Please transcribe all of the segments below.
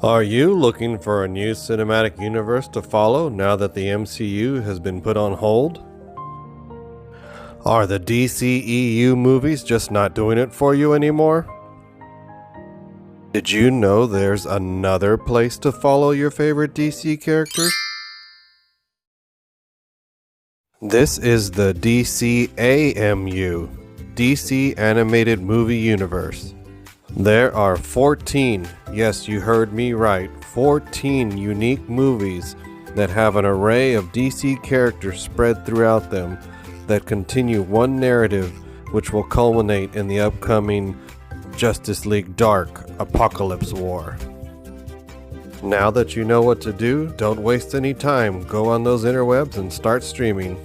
Are you looking for a new cinematic universe to follow now that the MCU has been put on hold? Are the DCEU movies just not doing it for you anymore? Did you know there's another place to follow your favorite DC characters? This is the DCAMU, DC Animated Movie Universe. There are 14, yes, you heard me right, 14 unique movies that have an array of DC characters spread throughout them that continue one narrative which will culminate in the upcoming Justice League Dark Apokolips War. Now that you know what to do, don't waste any time. Go on those interwebs and start streaming.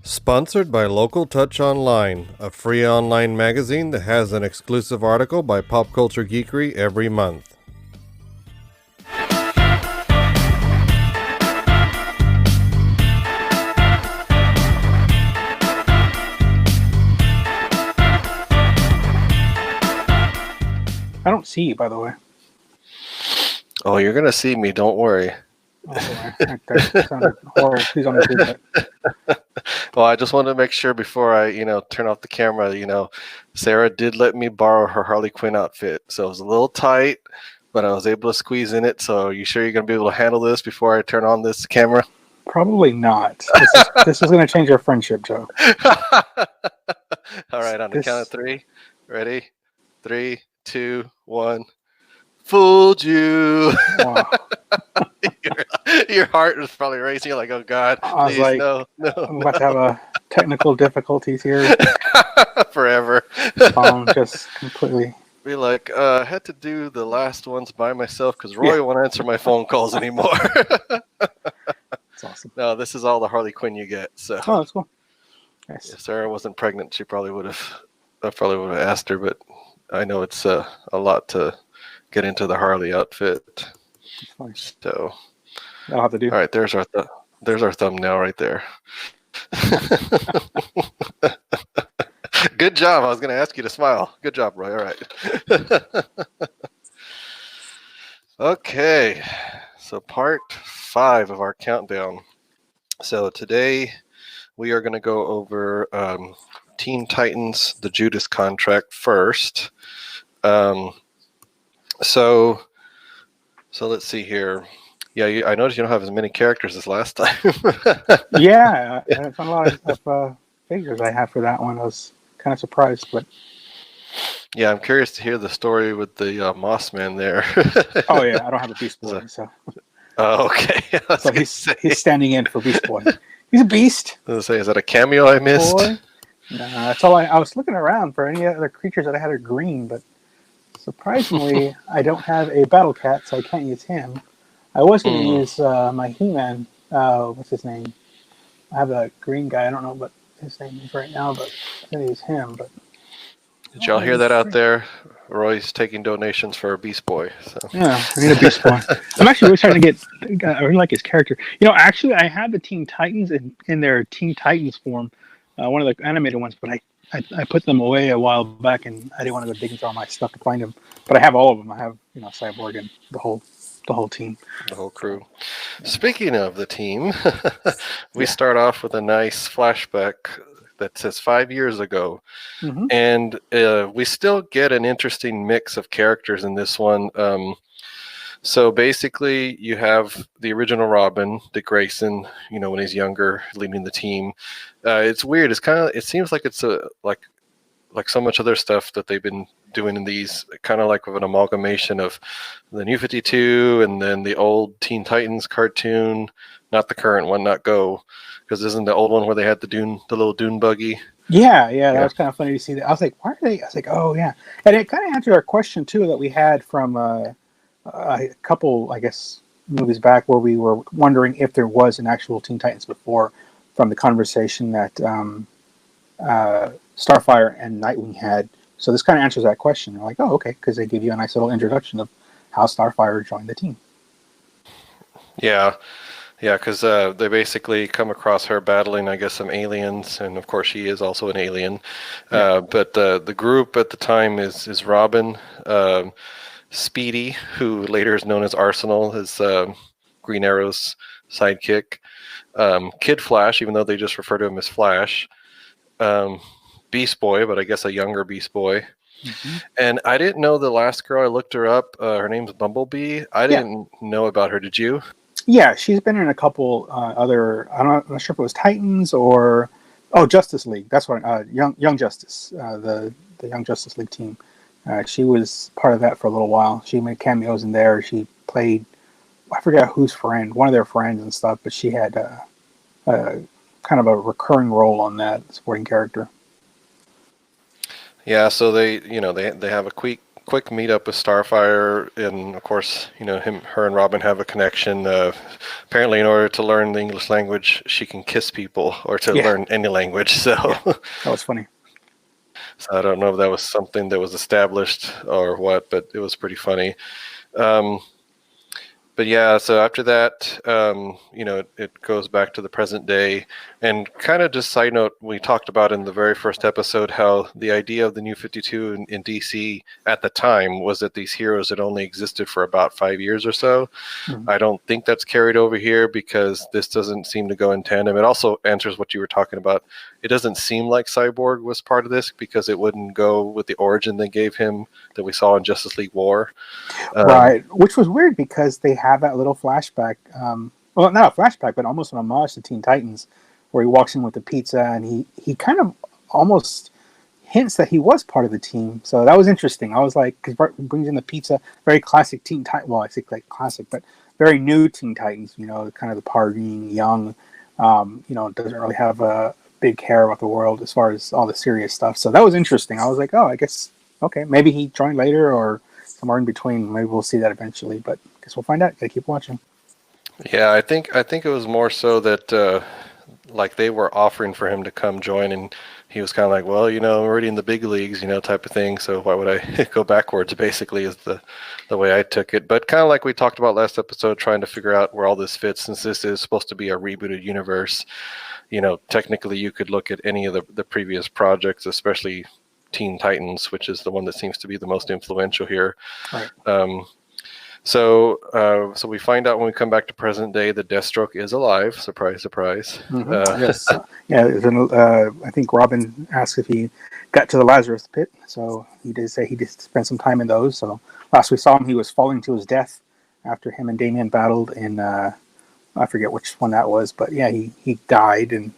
Sponsored by Local Touch Online, a free online magazine that has an exclusive article by Pop Culture Geekery every month. I don't see you, by the way. Oh, you're going to see me, don't worry. Oh, boy. That sounded horrible. Please don't do that. Well, I just wanted to make sure before I, turn off the camera, Sarah did let me borrow her Harley Quinn outfit. So it was a little tight, but I was able to squeeze in it. So are you sure you're going to be able to handle this before I turn on this camera? Probably not. This is going to change our friendship, Joe. All right, on the count of three. Ready? 3, 2, 1. Fooled you. Wow. Your heart was probably racing. You're like, oh God, I was please, like, no. I'm about to have a technical difficulties here. Forever. Phone just completely. Be like, I had to do the last ones by myself because Roy won't answer my phone calls anymore. That's awesome. No, this is all the Harley Quinn you get. So. Oh, that's cool. Nice. If Sarah wasn't pregnant, I probably would have asked her, but I know it's a lot to get into the Harley outfit. So that'll have to do. All right, there's our thumbnail right there. Good job. I was going to ask you to smile. Good job, Roy. All right. Okay, so part 5 of our countdown. So today we are going to go over Teen Titans, the Judas contract first. So let's see here. Yeah, I noticed you don't have as many characters as last time. Yeah, it's a lot of figures I have for that one. I was kind of surprised, but yeah, I'm curious to hear the story with the Moss Man there. Oh yeah, I don't have a Beast Boy, so. Oh, okay. So he's standing in for Beast Boy. He's a beast. I was gonna say, is that a cameo I missed? Boy. No, that's all. I was looking around for any other creatures that I had are green, but surprisingly, I don't have a Battle Cat, so I can't use him. I was going to use my He-Man. What's his name? I have a green guy. I don't know what his name is right now, but I'm going to use him. But did y'all hear that out there? Roy's taking donations for a Beast Boy. So. Yeah, I need a Beast Boy. I'm actually really trying to get. I really like his character. Actually, I have the Teen Titans in their Teen Titans form, one of the animated ones, but I put them away a while back, and I didn't want to go digging through all my stuff to find them. But I have all of them. I have Cyborg and the whole team. The whole crew. Yeah. Speaking of the team, we start off with a nice flashback that says 5 years ago. Mm-hmm. And we still get an interesting mix of characters in this one. So basically you have the original Robin, Dick Grayson, when he's younger, leading the team. It's weird. It seems like it's like so much other stuff that they've been doing in these, kind of like of an amalgamation of the New 52 and then the old Teen Titans cartoon, not the current one, not Go, because isn't the old one where they had the little dune buggy? Yeah, that was kind of funny to see that. I was like, why are they? I was like, oh yeah, and it kind of answered our question too that we had from a couple, I guess, movies back where we were wondering if there was an actual Teen Titans before, from the conversation that Starfire and Nightwing had. So this kind of answers that question. They're like, oh, okay, because they give you a nice little introduction of how Starfire joined the team. Yeah. Yeah, because they basically come across her battling, I guess, some aliens, and of course she is also an alien. But the group at the time is Robin, Speedy, who later is known as Arsenal, is Green Arrow's sidekick, Kid Flash, even though they just refer to him as Flash, Beast Boy, but I guess a younger Beast Boy. Mm-hmm. And I didn't know the last girl. I looked her up. Her name's Bumblebee. I didn't know about her. Did you? Yeah, she's been in a couple other. I'm not sure if it was Titans or Justice League. That's what Young Justice, the Young Justice League team. She was part of that for a little while. She made cameos in there. She played, I forget whose friend, one of their friends and stuff. But she had kind of a recurring role on that supporting character. Yeah, so they have a quick meetup with Starfire, and of course, her and Robin have a connection. Apparently, in order to learn the English language, she can kiss people, or to learn any language. So that was funny. So I don't know if that was something that was established or what, but it was pretty funny. But yeah, so after that, it goes back to the present day. And kind of just side note, we talked about in the very first episode how the idea of the New 52 in DC at the time was that these heroes had only existed for about 5 years or so. Mm-hmm. I don't think that's carried over here because this doesn't seem to go in tandem. It also answers what you were talking about. It doesn't seem like Cyborg was part of this because it wouldn't go with the origin they gave him that we saw in Justice League War. Right, which was weird because they have that little flashback. Well, not a flashback, but almost an homage to Teen Titans, where he walks in with the pizza and he kind of almost hints that he was part of the team. So that was interesting. I was like, because he brings in the pizza, very classic Teen Titans. Well, I think like classic, but very new Teen Titans. Kind of the partying, young. Doesn't really have a big care about the world as far as all the serious stuff. So that was interesting. I was like, oh, I guess okay, maybe he joined later or somewhere in between. Maybe we'll see that eventually, but I guess we'll find out. Gotta keep watching. Yeah, I think it was more so that like they were offering for him to come join, and he was kind of like, well, I'm already in the big leagues, type of thing. So why would I go backwards? Basically, is the way I took it. But kind of like we talked about last episode, trying to figure out where all this fits, since this is supposed to be a rebooted universe. Technically, you could look at any of the previous projects, especially Teen Titans, which is the one that seems to be the most influential here. Right. So we find out when we come back to present day that Deathstroke is alive. Surprise, surprise. Mm-hmm. Yes. I think Robin asked if he got to the Lazarus pit. So he did say he did spend some time in those. So last we saw him, he was falling to his death after him and Damian battled in, I forget which one that was, but yeah, he died, and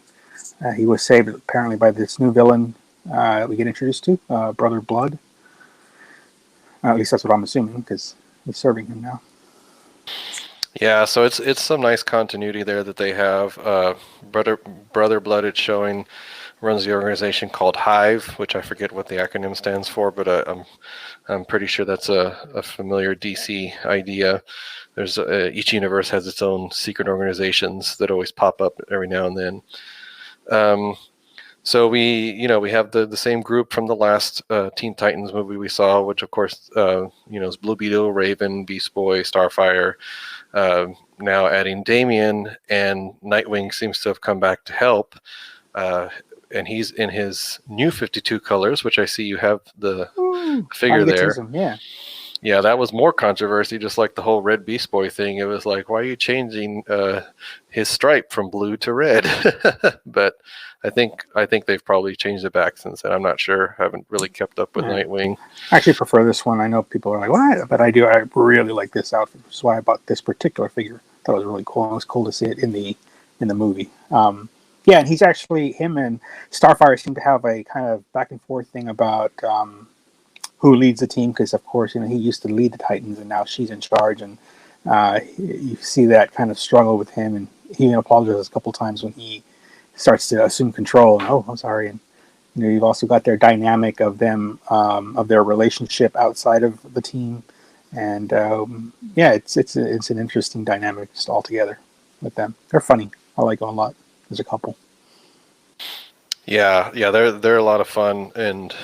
he was saved apparently by this new villain we get introduced to, Brother Blood. At least that's what I'm assuming, because he's serving him now. Yeah, so it's some nice continuity there that they have. Brother Blood, it's showing, runs the organization called Hive, which I forget what the acronym stands for, but I'm pretty sure that's a familiar DC idea. There's each universe has its own secret organizations that always pop up every now and then. So we have the same group from the last Teen Titans movie we saw, which of course is Blue Beetle, Raven, Beast Boy, Starfire. Now adding Damian, and Nightwing seems to have come back to help. And he's in his new 52 colors, which I see you have the figure there. Yeah. Yeah, that was more controversy, just like the whole Red Beast Boy thing. It was like, why are you changing his stripe from blue to red? But I think they've probably changed it back since then. I'm not sure. I haven't really kept up with Nightwing. I actually prefer this one. I know people are like, what? But I do. I really like this outfit. That's why I bought this particular figure. I thought it was really cool. It was cool to see it in the movie. And he's actually, him and Starfire seem to have a kind of back and forth thing about who leads the team, because of course he used to lead the Titans and now she's in charge, and you see that kind of struggle with him, and he even apologizes a couple times when he starts to assume control. And, I'm sorry. And you've also got their dynamic of them, of their relationship outside of the team, and it's an interesting dynamic just altogether with them. They're funny. I like them a lot as a couple. Yeah, they're a lot of fun, and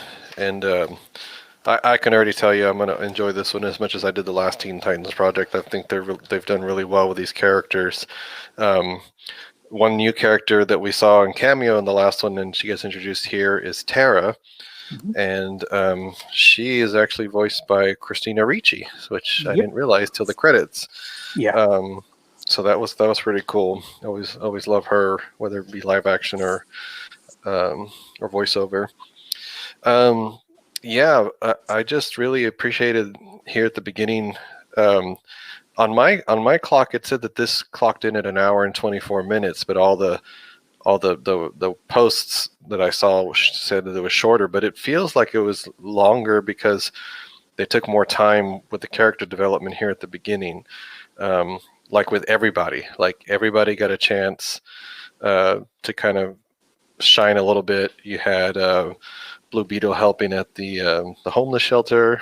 I can already tell you I'm going to enjoy this one as much as I did the last Teen Titans project. I think they've done really well with these characters. One new character that we saw in cameo in the last one, and she gets introduced here, is Tara. And she is actually voiced by Christina Ricci, which I didn't realize till the credits. Yeah. So that was pretty cool. Always love her, whether it be live action or voiceover. I just really appreciated here at the beginning. On my clock, it said that this clocked in at 1 hour and 24 minutes, but all the posts that I saw said that it was shorter, but it feels like it was longer because they took more time with the character development here at the beginning. Like with everybody got a chance to kind of shine a little bit. You had Blue Beetle helping at the homeless shelter.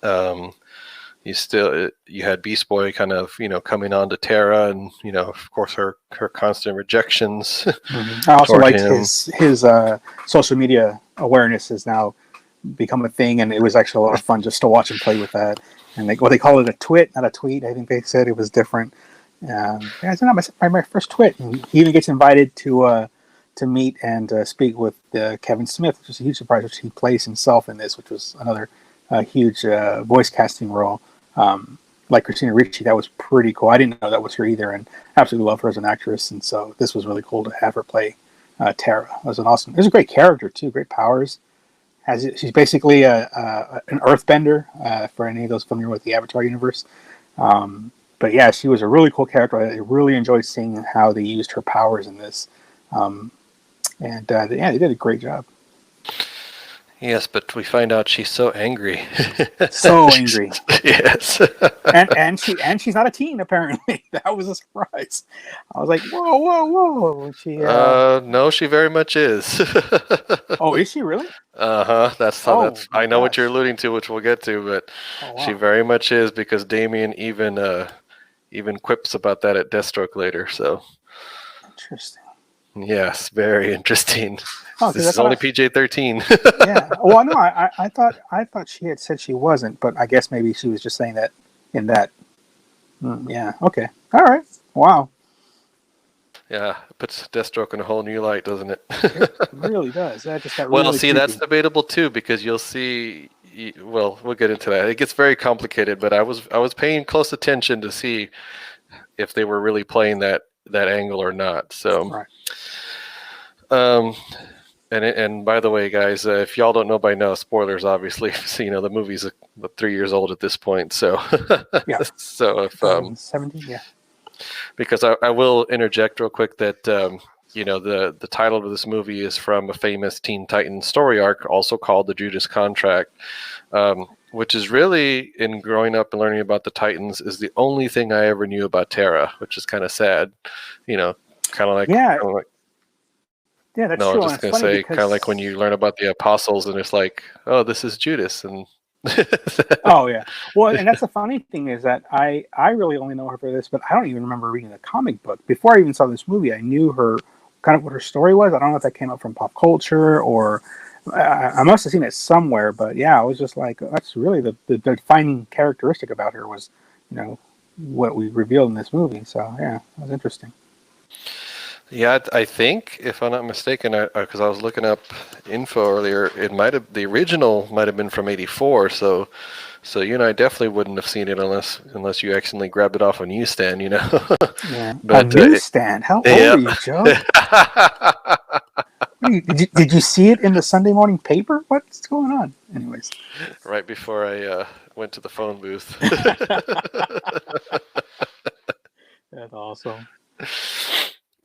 You had Beast Boy kind of coming on to Tara, and of course her constant rejections. I also liked his social media awareness has now become a thing, and it was actually a lot of fun just to watch him play with that. And they call it a twit, not a tweet. I think they said it was different. It's not my first twit. And he even gets invited to meet and speak with Kevin Smith, which was a huge surprise. Which he plays himself in this, which was another huge voice casting role. Like Christina Ricci, that was pretty cool. I didn't know that was her either, and absolutely love her as an actress. And so this was really cool to have her play Tara. It was it was a great character too, great powers. She's basically an earthbender for any of those familiar with the Avatar universe. But yeah, she was a really cool character. I really enjoyed seeing how they used her powers in this. They did a great job. Yes, but we find out she's so angry. So angry. Yes. and she's not a teen, apparently. That was a surprise. I was like, whoa. No, she very much is. Oh, is she really? That's I know what you're alluding to, which we'll get to, but she very much is, because Damien even quips about that at Deathstroke later. So interesting. Yes, very interesting. This is only PG-13. Yeah. Well, no, I thought she had said she wasn't, but I guess maybe she was just saying that in that. Yeah. Okay. All right. Wow. Yeah, it puts Deathstroke in a whole new light, doesn't it? It really does. That just got really creepy. That's debatable too, because you'll see. Well, we'll get into that. It gets very complicated, but I was paying close attention to see if they were really playing that angle or not. So. Right. And by the way, guys, if y'all don't know by now, spoilers, obviously. So, the movie's 3 years old at this point. So, yeah. So if 17, yeah. Because I will interject real quick that the title of this movie is from a famous Teen Titans story arc, also called the Judas Contract, which is really, in growing up and learning about the Titans, is the only thing I ever knew about Tara, which is kind of sad. Kind of like yeah, that's no, true. I'm just going to say, kind of like when you learn about the apostles and it's like, oh, this is Judas. And oh, yeah. Well, and that's the funny thing is that I really only know her for this, but I don't even remember reading the comic book. Before I even saw this movie, I knew her, kind of what her story was. I don't know if that came up from pop culture or I must have seen it somewhere. But yeah, I was just like, that's really the defining characteristic about her was, what we revealed in this movie. So yeah, it was interesting. Yeah, I think, if I'm not mistaken, because I was looking up info earlier, the original might have been from '84. So you and I definitely wouldn't have seen it unless you accidentally grabbed it off a newsstand, Yeah, but, a newsstand. How old are you, Joe? Did you see it in the Sunday morning paper? What's going on? Anyways, right before I went to the phone booth. That's awesome.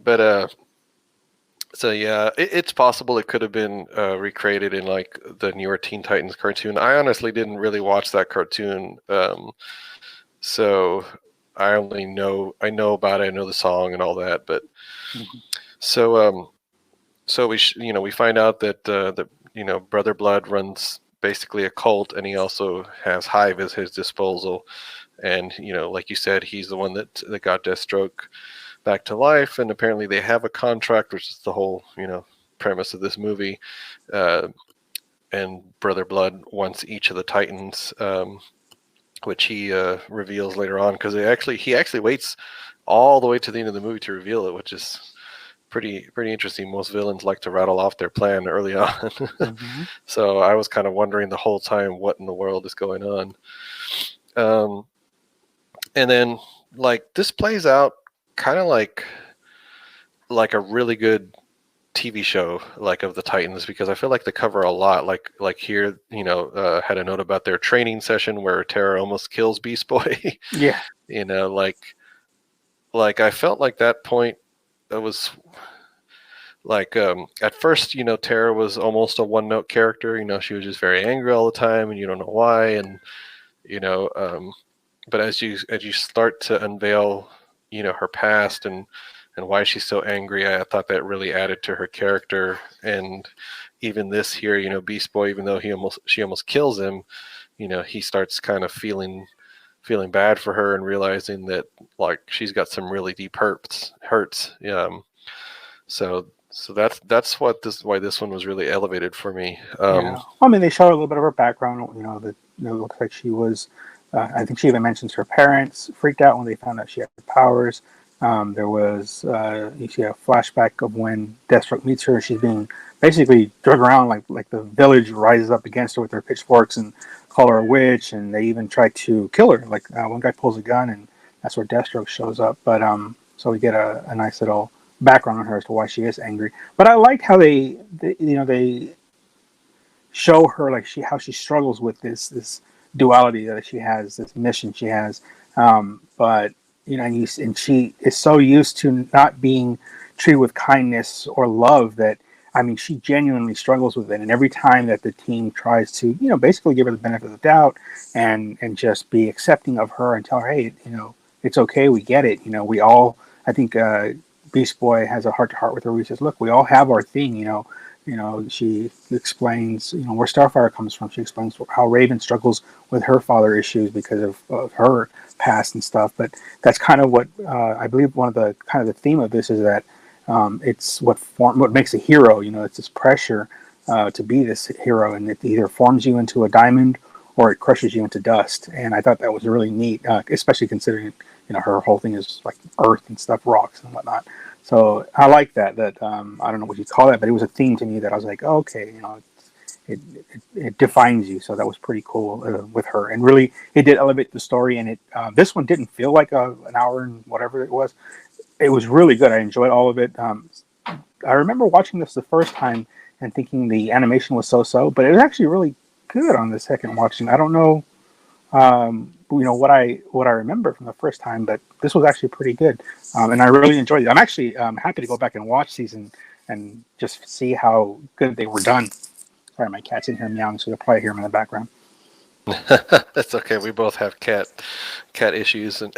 But so yeah, it's possible it could have been recreated in like the newer Teen Titans cartoon. I honestly didn't really watch that cartoon, so I know about it. I know the song and all that, but so we find out that Brother Blood runs basically a cult, and he also has Hive as his disposal, and like you said, he's the one that got Deathstroke back to life, and apparently they have a contract, which is the whole premise of this movie, Brother Blood wants each of the Titans, which he reveals later on, because he actually waits all the way to the end of the movie to reveal it, which is pretty interesting. Most villains like to rattle off their plan early on. Mm-hmm. So I was kind of wondering the whole time what in the world is going on. And then like this plays out kind of like a really good TV show, like of the Titans, because I feel like they cover a lot. Like here, had a note about their training session where Terra almost kills Beast Boy. Yeah. Like I felt like that point, it was like at first, Terra was almost a one-note character. She was just very angry all the time, and you don't know why. And but as you start to unveil, her past and why she's so angry, I thought that really added to her character. And even this here, Beast Boy, even though she almost kills him, he starts kind of feeling bad for her and realizing that like she's got some really deep hurts. So that's why this one was really elevated for me. Yeah. I mean, they show a little bit of her background. That it looks like she was. I think she even mentions her parents freaked out when they found out she had powers. There was you see a flashback of when Deathstroke meets her. She's being basically drug around like the village rises up against her with their pitchforks and call her a witch, and they even try to kill her. Like one guy pulls a gun, and that's where Deathstroke shows up. But so we get a nice little background on her as to why she is angry. But I liked how they show her like how she struggles with this duality that she has, this mission she has. But and she is so used to not being treated with kindness or love that, I mean, she genuinely struggles with it. And every time that the team tries to, basically give her the benefit of the doubt and just be accepting of her and tell her, hey, it's okay, we get it. We all, I think Beast Boy has a heart-to-heart with her where he says, look, we all have our thing, she explains, where Starfire comes from. She explains how Raven struggles with her father issues because of her past and stuff. But that's kind of what I believe one of the kind of the theme of this is that it's what makes a hero. It's this pressure to be this hero, and it either forms you into a diamond or it crushes you into dust. And I thought that was really neat, especially considering her whole thing is like earth and stuff, rocks and whatnot. So I like that I don't know what you call that, but it was a theme to me that I was like, oh, okay, it defines you. So that was pretty cool with her, and really it did elevate the story. And this one didn't feel like an hour and whatever it was. It was really good. I enjoyed all of it. I remember watching this the first time and thinking the animation was so, but it was actually really good on the second watching. I don't know. What I remember from the first time, but this was actually pretty good, and I really enjoyed it. I'm actually happy to go back and watch these and just see how good they were done. Sorry, my cat's in here meowing, so you'll probably hear him in the background. That's okay. We both have cat issues, and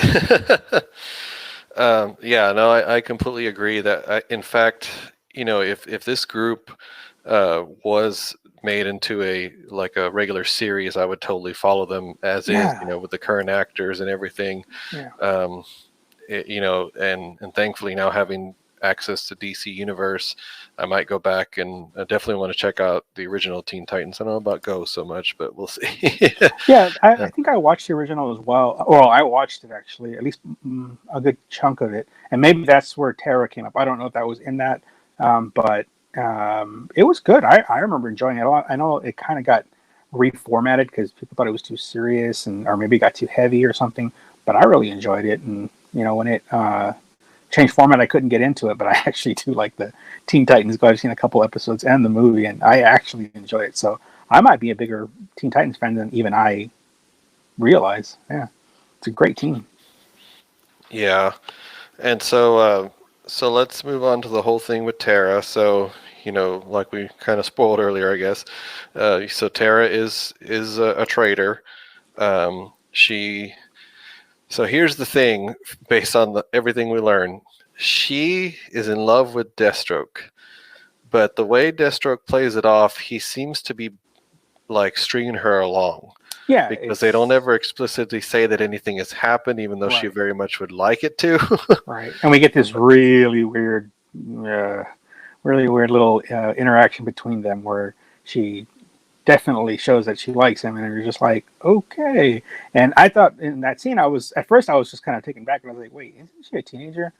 I completely agree that in fact, if this group was made into a regular series, I would totally follow them as is, with the current actors and everything. Yeah. And thankfully now having access to DC Universe, I might go back and I definitely want to check out the original Teen Titans. I don't know about Go so much, but we'll see. Yeah, I think I watched the original as well. Well, I watched it actually, at least a good chunk of it, and maybe that's where Terra came up. I don't know if that was in that, but it was good. I remember enjoying it a lot. I know it kind of got reformatted because people thought it was too serious or maybe got too heavy or something, but I really enjoyed it. And when it changed format, I couldn't get into it, but I actually do like the Teen Titans. I've seen a couple episodes and the movie, and I actually enjoy it. So I might be a bigger Teen Titans fan than even I realize. Yeah, it's a great team. Yeah, and so let's move on to the whole thing with Terra. So like we kind of spoiled earlier, I guess. So Terra is a traitor. So here's the thing, based on everything we learn, she is in love with Deathstroke, but the way Deathstroke plays it off, he seems to be like stringing her along. Yeah, because they don't ever explicitly say that anything has happened, even though she very much would like it to. Right, and we get this really weird little interaction between them where she definitely shows that she likes him, and you're just like, okay. And I thought in that scene, I was just kind of taken back, and I was like, wait, isn't she a teenager?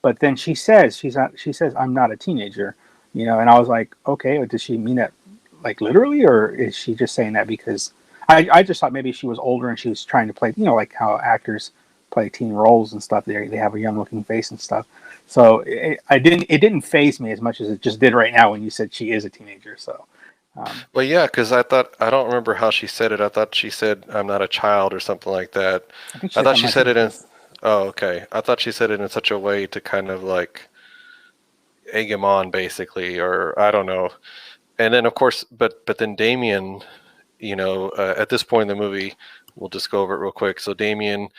But then she says she's not. She says, "I'm not a teenager," and I was like, okay, does she mean that like literally, or is she just saying that because I just thought maybe she was older and she was trying to play, like how actors play teen roles and stuff. They have a young looking face and stuff. So it didn't faze me as much as it just did right now when you said she is a teenager. So. Well, yeah, because I don't remember how she said it. I thought she said, "I'm not a child" or something like that. I think I thought I'm she not said it in. teenager. Oh, okay. I thought she said it in such a way to kind of like egg him on, basically, or I don't know. And then, of course, but then Damien, at this point in the movie, we'll just go over it real quick. So Damien,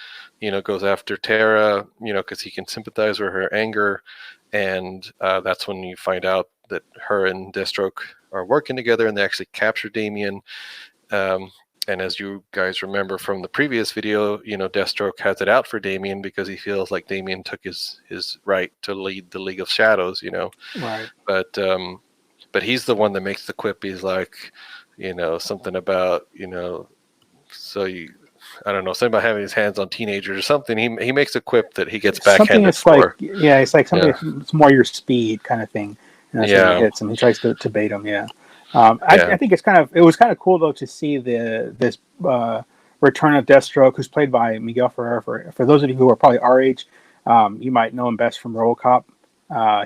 goes after Tara, because he can sympathize with her anger, and that's when you find out that her and Deathstroke are working together, and they actually capture Damien. And as you guys remember from the previous video, Deathstroke has it out for Damien because he feels like Damien took his right to lead the League of Shadows, Right. But he's the one that makes the quip. He's like, something about, so you, I don't know, something about having his hands on teenagers or something. He makes a quip that he gets Something backhanded that's like, for. yeah, it's like something Yeah. that's more your speed kind of thing. And that's when he Yeah. hits him. He tries to bait him. Yeah. Yeah. I think it was kind of cool though to see this return of Deathstroke, who's played by Miguel Ferrer. For those of you who are probably our age, you might know him best from RoboCop.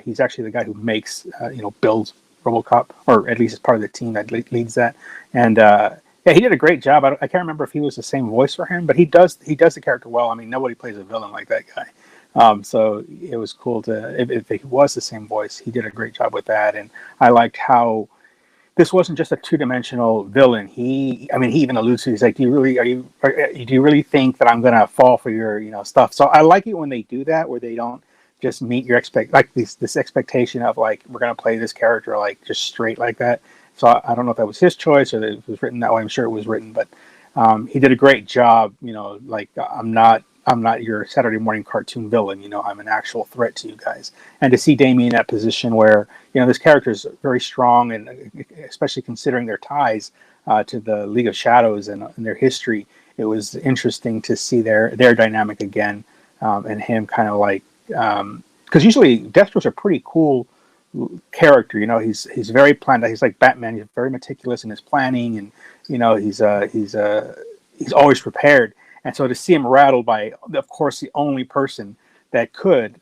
He's actually the guy who makes, builds RoboCop, or at least is part of the team that leads that. And yeah, he did a great job. I can't remember if he was the same voice for him, but he does the character well. I mean, nobody plays a villain like that guy. So it was cool if he was the same voice, he did a great job with that. And I liked how this wasn't just a two-dimensional villain. He even alludes to, he's like, do you really think that I'm going to fall for your, stuff? So I like it when they do that, where they don't just meet your this expectation of like, we're going to play this character like just straight like that. So I don't know if that was his choice or that it was written that way. I'm sure it was written, but he did a great job. Like I'm not your Saturday morning cartoon villain. I'm an actual threat to you guys. And to see Damien in that position where, this character is very strong, and especially considering their ties to the League of Shadows and their history, it was interesting to see their dynamic again, and him kind of like, because usually Deathstroke's a pretty cool character. He's very planned. He's like Batman. He's very meticulous in his planning, and he's always prepared. And so to see him rattled by, of course, the only person that could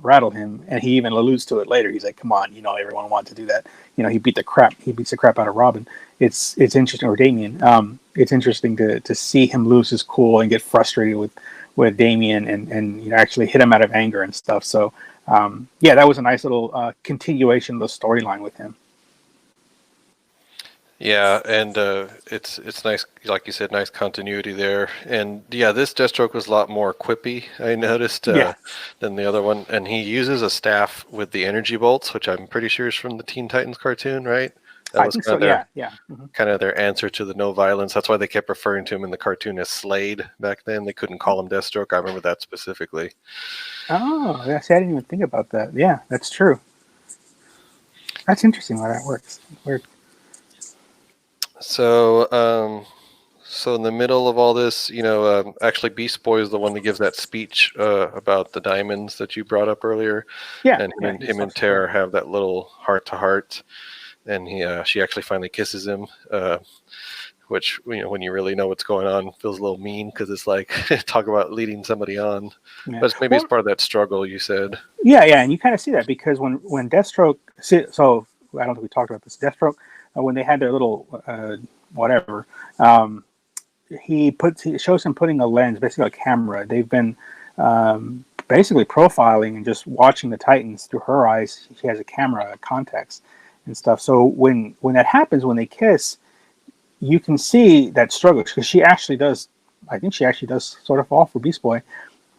rattle him, and he even alludes to it later. He's like, "Come on, everyone wanted to do that." He beats the crap out of Robin. It's interesting, or Damien. It's interesting to see him lose his cool and get frustrated with Damien, and actually hit him out of anger and stuff. So yeah, that was a nice little continuation of the storyline with him. Yeah, and it's nice, like you said, nice continuity there. And yeah, this Deathstroke was a lot more quippy, I noticed, than the other one. And he uses a staff with the energy bolts, which I'm pretty sure is from the Teen Titans cartoon, right? That I was think kind so. of Yeah. Mm-hmm. kind of their answer to the no violence. That's why they kept referring to him in the cartoon as Slade back then. They couldn't call him Deathstroke. I remember that specifically. Oh, yeah. See, I didn't even think about that. Yeah, that's true. That's interesting how that works. Weird. So in the middle of all this, actually Beast Boy is the one that gives that speech about the diamonds that you brought up earlier. Yeah, And him and Tara have that little heart to heart, and she actually finally kisses him, which, when you really know what's going on, feels a little mean, because it's like, talk about leading somebody on. yeah. But maybe it's part of that struggle you said. Yeah, and you kind of see that because when Deathstroke, so I don't think we talked about this. Deathstroke, when they had their little whatever, he shows him putting a lens, basically a camera. They've been basically profiling and just watching the Titans through her eyes. She has a camera, a context, and stuff. So when that happens, when they kiss, you can see that struggle, because she actually does. I think she actually does sort of fall for Beast Boy.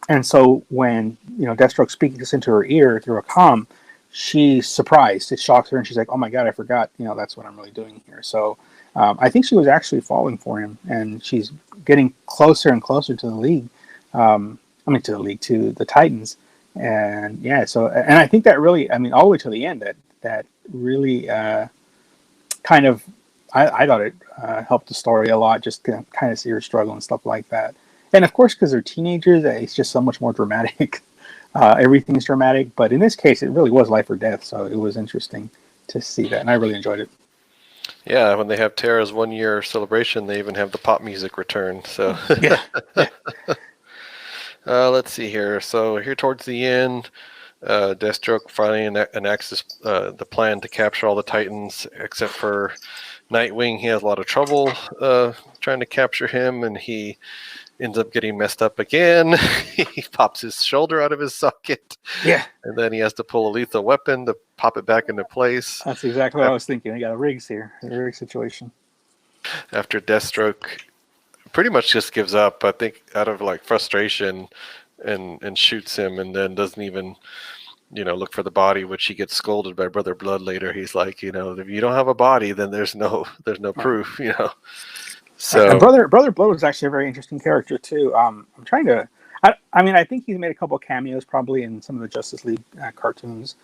And so when Deathstroke speaking this into her ear through a comm, she's surprised. It shocks her, and she's like, "Oh my god, I forgot. That's what I'm really doing here." So I think she was actually falling for him, and she's getting closer and closer to the League. To the Titans, and yeah. So, and I think that really, all the way to the end, that really kind of, I thought it helped the story a lot, just to kind of see her struggle and stuff like that. And of course, because they're teenagers, it's just so much more dramatic. Everything's dramatic, but in this case, it really was life or death. So it was interesting to see that, and I really enjoyed it. Yeah, when they have Tara's 1 year celebration, they even have the pop music return. So Yeah. let's see here. So here towards the end, Deathstroke finally enacts the plan to capture all the Titans, except for Nightwing. He has a lot of trouble trying to capture him, and he ends up getting messed up again. He pops his shoulder out of his socket. Yeah. And then he has to pull a lethal weapon to pop it back into place. That's exactly what I was thinking. They got a Riggs here, a Riggs situation. After Deathstroke pretty much just gives up, I think, out of like frustration, and shoots him, and then doesn't even look for the body, which he gets scolded by Brother Blood later. He's like, if you don't have a body, then there's no proof. So and Brother Blood was actually a very interesting character too. I'm trying to. I mean, I think he's made a couple of cameos probably in some of the Justice League cartoons.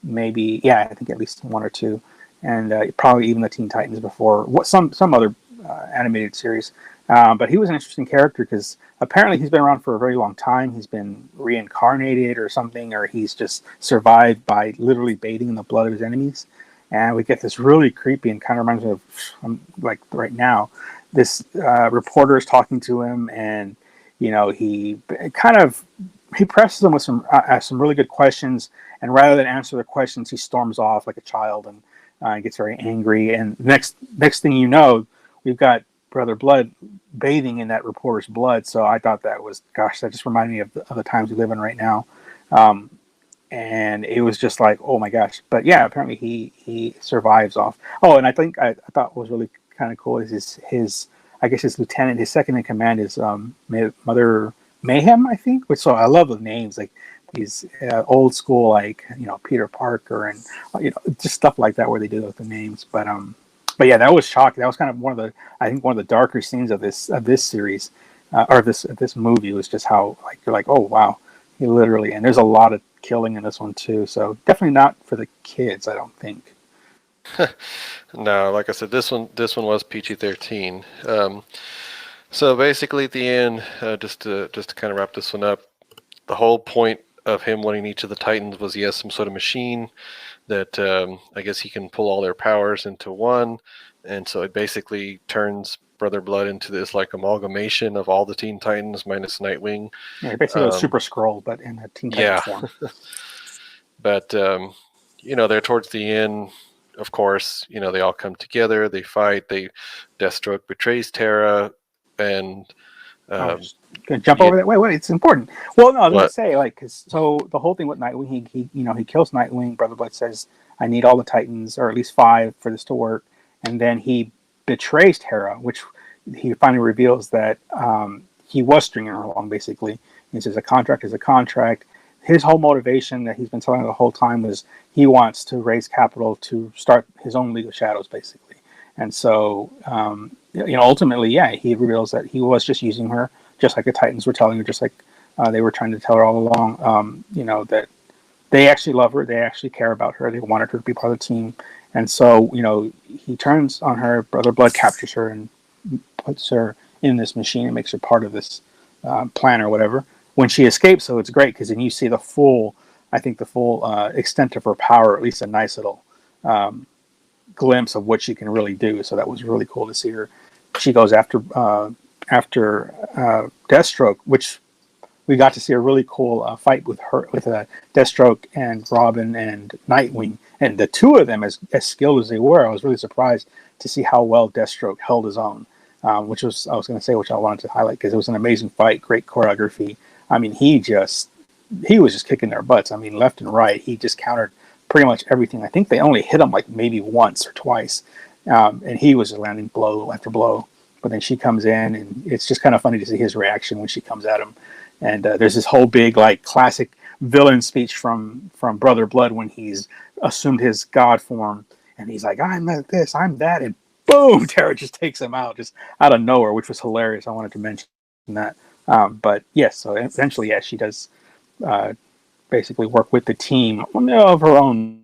Maybe, yeah, I think at least one or two, and probably even the Teen Titans before. Some other animated series. But he was an interesting character because apparently he's been around for a very long time. He's been reincarnated or something, or he's just survived by literally bathing in the blood of his enemies. And we get this really creepy, and kind of reminds me of, like right now, this reporter is talking to him, and he presses him with some really good questions, and rather than answer the questions, he storms off like a child and gets very angry. And next thing you know, we've got Brother Blood bathing in that reporter's blood. So I thought that just reminded me of the times we live in right now. And it was just like, oh my gosh. But yeah, apparently he survives off. Oh, and I think I thought what was really kind of cool is his I guess his lieutenant, his second in command is Mother Mayhem, I think. Which, so I love the names, like these old school, like Peter Parker and just stuff like that where they do with the names. But yeah, that was shocking. That was kind of one of the darker scenes of this series, or this movie, was just how you're like, oh wow, he literally, and there's a lot of killing in this one too. So definitely not for the kids, I don't think. No, like I said, this one was PG-13. So basically, at the end, just to kind of wrap this one up, the whole point of him wanting each of the Titans was he has some sort of machine that I guess he can pull all their powers into one, and so it basically turns Brother Blood into this like amalgamation of all the Teen Titans minus Nightwing. Yeah, basically a Super Skrull, but in a Teen Titans form. But they're towards the end. Of course, they all come together. They fight. Deathstroke betrays Tara, and gonna jump over that. Wait, it's important. Well, no, I was gonna say so the whole thing with Nightwing, he kills Nightwing. Brother Blood says, "I need all the Titans, or at least 5, for this to work," and then he betrays Tara, which he finally reveals that he was stringing her along. Basically, he says a contract is a contract. His whole motivation that he's been telling her the whole time was he wants to raise capital to start his own League of Shadows, basically. And so, ultimately, yeah, he reveals that he was just using her, just like the Titans were telling her, just like they were trying to tell her all along, that they actually love her, they actually care about her, they wanted her to be part of the team. And so, he turns on her, Brother Blood captures her and puts her in this machine and makes her part of this plan or whatever. When she escapes, so it's great because then you see the full extent of her power, at least a nice little glimpse of what she can really do. So that was really cool to see her. She goes after Deathstroke, which we got to see a really cool fight with Deathstroke and Robin and Nightwing, and the two of them, as skilled as they were, I was really surprised to see how well Deathstroke held his own. Which I wanted to highlight because it was an amazing fight, great choreography. I mean, he was just kicking their butts. I mean, left and right, he just countered pretty much everything. I think they only hit him like maybe once or twice, and he was landing blow after blow. But then she comes in, and it's just kind of funny to see his reaction when she comes at him. And there's this whole big classic villain speech from Brother Blood when he's assumed his god form, and he's like, "I'm this, I'm that," and boom, Tara just takes him out just out of nowhere, which was hilarious. I wanted to mention that. But yes, so eventually, yes, she does basically work with the team of her own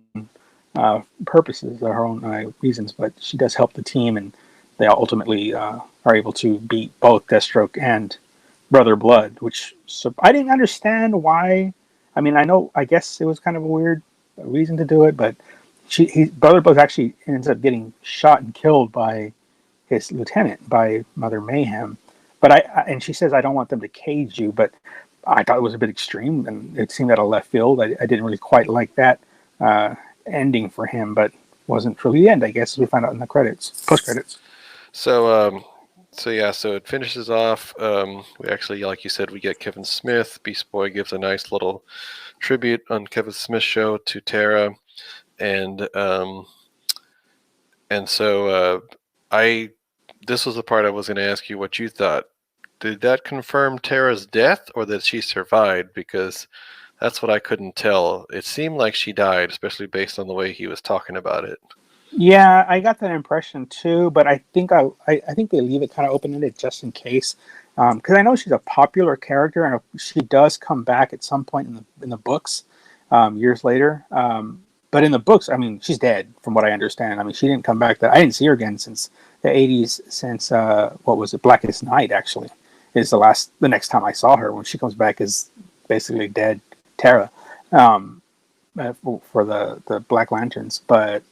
purposes, her own reasons, but she does help the team, and they ultimately are able to beat both Deathstroke and Brother Blood, which I didn't understand why. I mean, I guess it was kind of a weird reason to do it, but Brother Blood actually ends up getting shot and killed by his lieutenant, by Mother Mayhem. But and she says, I don't want them to cage you, but I thought it was a bit extreme, and it seemed out of left field. I didn't really quite like that ending for him, but wasn't truly the end, I guess, as we find out in the credits, post credits. So, so it finishes off. We actually, like you said, we get Kevin Smith. Beast Boy gives a nice little tribute on Kevin Smith's show to Tara, and so this was the part I was going to ask you what you thought. Did that confirm Tara's death, or that she survived? Because that's what I couldn't tell. It seemed like she died, especially based on the way he was talking about it. Yeah, I got that impression too, but I think I think they leave it kind of open ended just in case, because I know she's a popular character and she does come back at some point in the books, years later. But in the books, I mean, she's dead from what I understand. I mean, she didn't come back. I didn't see her again since the '80s. Since what was it, Blackest Night? Actually, is the next time I saw her. When she comes back, is basically dead Tara, for the Black Lanterns, but.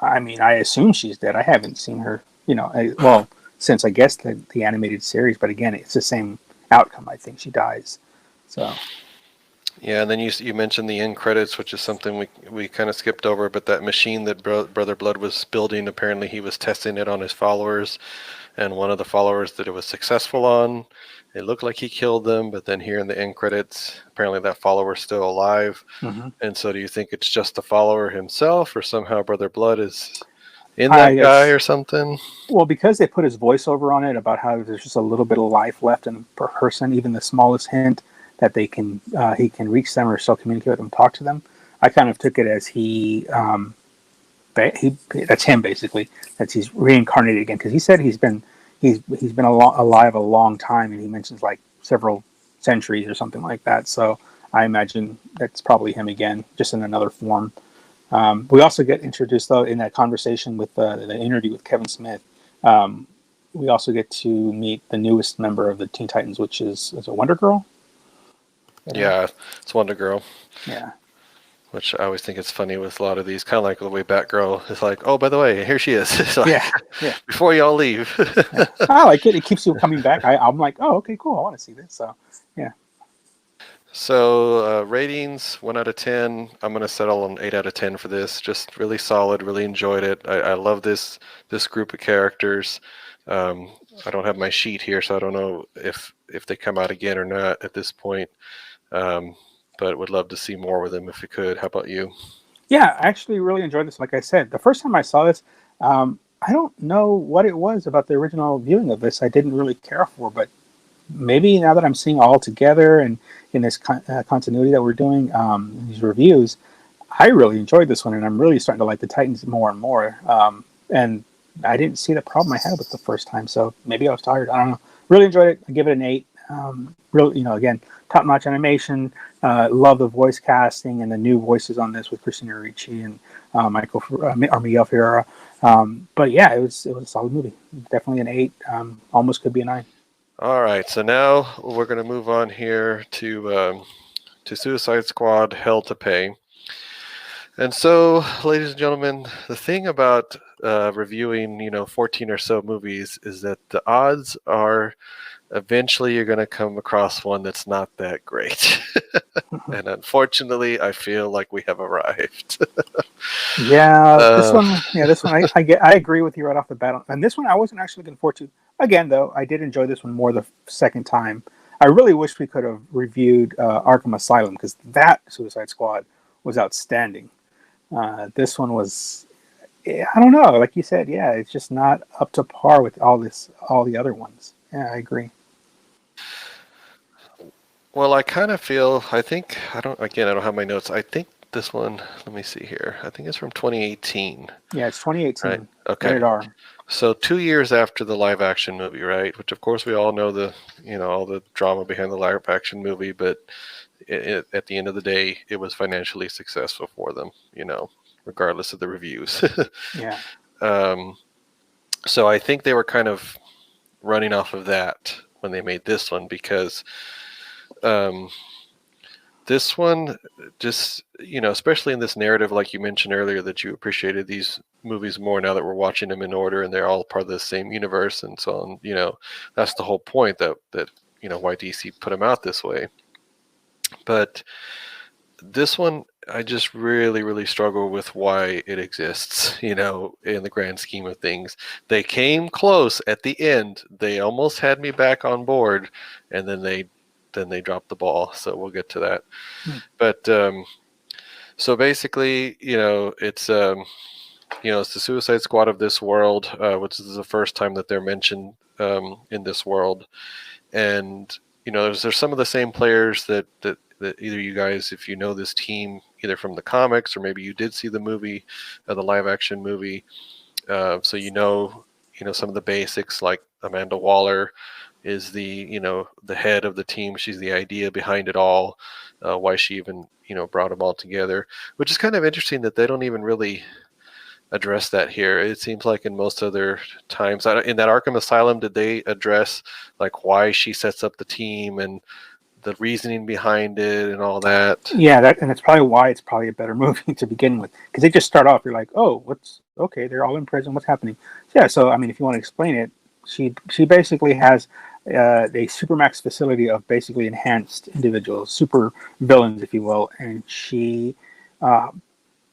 I mean, I assume she's dead. I haven't seen her, since I guess the animated series. But again, it's the same outcome. I think she dies. So. Yeah, and then you mentioned the end credits, which is something we kind of skipped over. But that machine that Brother Blood was building, apparently he was testing it on his followers, and one of the followers that it was successful on, it looked like he killed them. But then here in the end credits, apparently that follower's still alive. Mm-hmm. And so, do you think it's just the follower himself, or somehow Brother Blood is in that guy or something? Well, because they put his voiceover on it about how there's just a little bit of life left in a person, even the smallest hint that he can reach them or still communicate with them, talk to them. I kind of took it as that's him basically. That he's reincarnated again, because he said he's been alive a long time, and he mentions like several centuries or something like that. So I imagine that's probably him again, just in another form. We also get introduced, though, in that conversation with the interview with Kevin Smith. We also get to meet the newest member of the Teen Titans, which is a Wonder Girl. Yeah, it's Wonder Girl. Yeah. Which I always think it's funny with a lot of these, kind of like the way Batgirl is like, oh, by the way, here she is. Like, yeah. Before y'all leave. Yeah. I like it. It keeps you coming back. I'm like, oh, okay, cool. I want to see this. So, yeah. So ratings 1 out of 10. I'm gonna settle on 8 out of 10 for this. Just really solid. Really enjoyed it. I love this group of characters. I don't have my sheet here, so I don't know if they come out again or not at this point. But would love to see more with them if we could. How about you? Yeah, I actually really enjoyed this. Like I said, the first time I saw this, I don't know what it was about the original viewing of this I didn't really care for, but maybe now that I'm seeing all together and in this continuity that we're doing, these reviews, I really enjoyed this one, and I'm really starting to like the Titans more and more. And I didn't see the problem I had with the first time, so maybe I was tired. I don't know. Really enjoyed it. I give it an 8. Really, again, top-notch animation. Love the voice casting and the new voices on this with Christina Ricci and Miguel Ferreira. But yeah, it was a solid movie. Definitely an 8. Almost could be a 9. All right, so now we're going to move on here to Suicide Squad: Hell to Pay. And so, ladies and gentlemen, the thing about reviewing, 14 or so movies is that the odds are eventually you're going to come across one that's not that great. And unfortunately, I feel like we have arrived. This one, I agree with you right off the bat. And this one, I wasn't actually looking forward to. Again, though, I did enjoy this one more the second time. I really wish we could have reviewed Arkham Asylum, because that Suicide Squad was outstanding. This one was, I don't know, like you said, it's just not up to par with all the other ones. Yeah, I agree. Well, I kind of feel, I don't have my notes. I think this one, let me see here. I think it's from 2018. Yeah, it's 2018. Right? Okay. Rated R. So 2 years after the live action movie, right? Which of course we all know all the drama behind the live action movie, but at the end of the day, it was financially successful for them, regardless of the reviews. Yeah. So I think they were kind of running off of that when they made this one, because this one just, especially in this narrative, like you mentioned earlier, that you appreciated these movies more now that we're watching them in order and they're all part of the same universe and so on. That's the whole point that why DC put them out this way. But this one, I just really, really struggle with why it exists, in the grand scheme of things. They came close at the end. They almost had me back on board, and then they dropped the ball. So we'll get to that. But so basically, it's it's the Suicide Squad of this world, which is the first time that they're mentioned in this world. And there's some of the same players that either you guys, if you know this team either from the comics or maybe you did see the movie, the live action movie, so some of the basics, like Amanda Waller is the head of the team. She's the idea behind it all, why she even brought them all together, which is kind of interesting that they don't even really address that here. It seems like in most other times, in that Arkham Asylum, did they address like why she sets up the team and the reasoning behind it and all that? Yeah, and it's probably why it's probably a better movie to begin with, because they just start off, you're like, oh, they're all in prison, what's happening? So, yeah, so I mean, if you want to explain it, she basically has a supermax facility of basically enhanced individuals, super villains, if you will, and she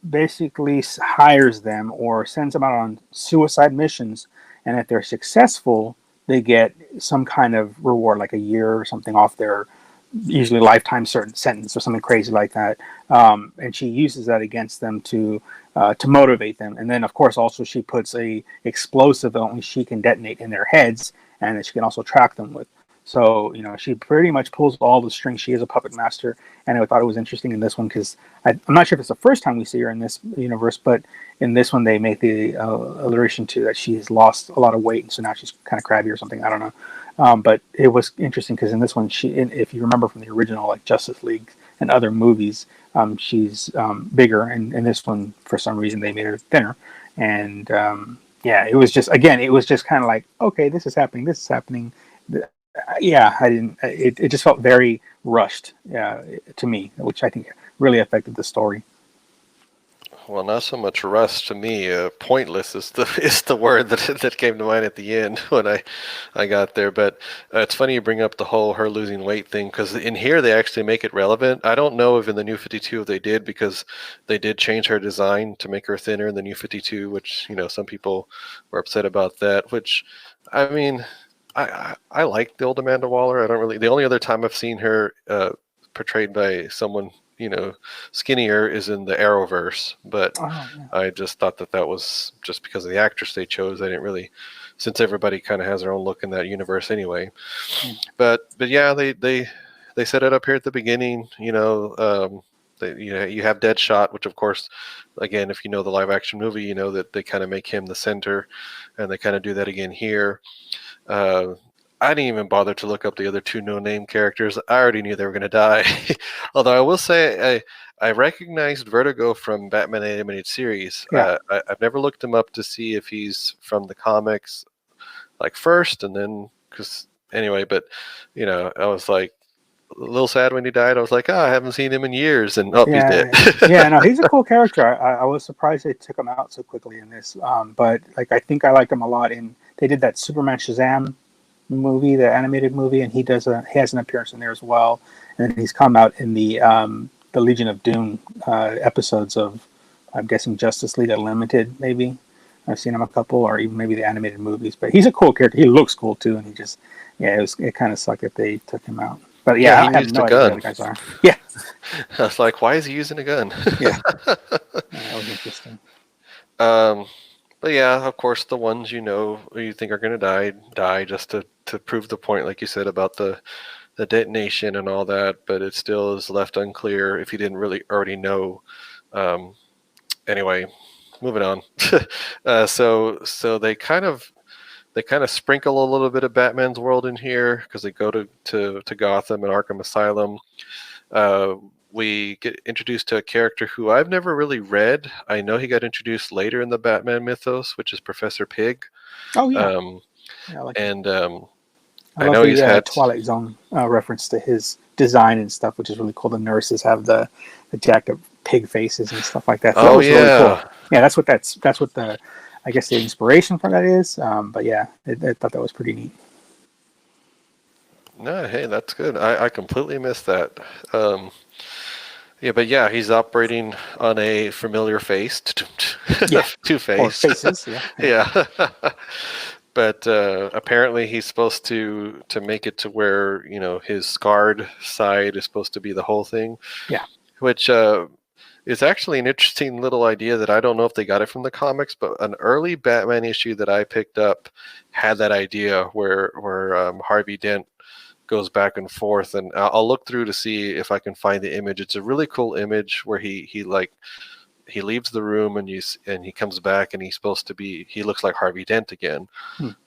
basically hires them or sends them out on suicide missions, and if they're successful, they get some kind of reward, like a year or something off their usually lifetime certain sentence or something crazy like that. And she uses that against them to motivate them. And then, of course, also she puts a explosive that only she can detonate in their heads, and that she can also track them with. So, she pretty much pulls all the strings. She is a puppet master, and I thought it was interesting in this one because I'm not sure if it's the first time we see her in this universe, but in this one they make the alliteration to that she has lost a lot of weight, and so now she's kind of crabby or something. I don't know. But it was interesting because in this one, if you remember from the original, like Justice League and other movies, she's bigger, and in this one, for some reason, they made her thinner. And it was just kind of like, okay, this is happening. Yeah, I didn't. It just felt very rushed to me, which I think really affected the story. Well, not so much rust to me. Pointless is the word that came to mind at the end when I got there. But it's funny you bring up the whole her losing weight thing, because in here they actually make it relevant. I don't know if in the New 52 they did, because they did change her design to make her thinner in the New 52, which some people were upset about that. Which, I mean, I like the old Amanda Waller. I don't really. The only other time I've seen her portrayed by someone skinnier is in the Arrowverse, but I just thought that was just because of the actress they chose. I didn't really, since everybody kind of has their own look in that universe anyway. But yeah, they set it up here at the beginning. You have Deadshot, which of course, again, if you know the live action movie, you know that they kind of make him the center, and they kind of do that again here. I didn't even bother to look up the other two no-name characters. I already knew they were going to die. Although I will say I recognized Vertigo from Batman Animated Series. Yeah. I've never looked him up to see if he's from the comics, like first, and then but I was like a little sad when he died. I was like, I haven't seen him in years, and he's dead. Yeah, no, he's a cool character. I was surprised they took him out so quickly in this. But I think I liked him a lot. They did that Superman Shazam movie, the animated movie, and he has an appearance in there as well. And he's come out in the Legion of Doom episodes of, I'm guessing, Justice League Unlimited, maybe. I've seen him a couple, or even maybe the animated movies. But he's a cool character. He looks cool too, and it kind of sucked that they took him out. But yeah, I have no idea who the guys are. Yeah. I was like, why is he using a gun? Yeah. That was interesting. But yeah, of course, the ones you think are going to die just to prove the point, like you said, about the detonation and all that. But it still is left unclear if you didn't really already know. Anyway, moving on. So they kind of sprinkle a little bit of Batman's world in here, because they go to Gotham and Arkham Asylum. we get introduced to a character who I've never really read. I know he got introduced later in the Batman mythos, which is Professor Pig. Oh yeah, yeah, and I I love know he's the had Twilight Zone reference to his design and stuff, which is really cool. The nurses have the jacked up pig faces and stuff like that. So that was really cool. Yeah, that's what the I guess the inspiration for that is. But yeah, I thought that was pretty neat. No, hey, that's good. I completely missed that. Yeah, but yeah, he's operating on a familiar face, Two-Face. Or faces, yeah. Yeah. But apparently he's supposed to make it to where, his scarred side is supposed to be the whole thing. Yeah. Which is actually an interesting little idea that I don't know if they got it from the comics, but an early Batman issue that I picked up had that idea where Harvey Dent goes back and forth, and I'll look through to see if I can find the image. It's a really cool image where he leaves the room and he comes back and he looks like Harvey Dent again.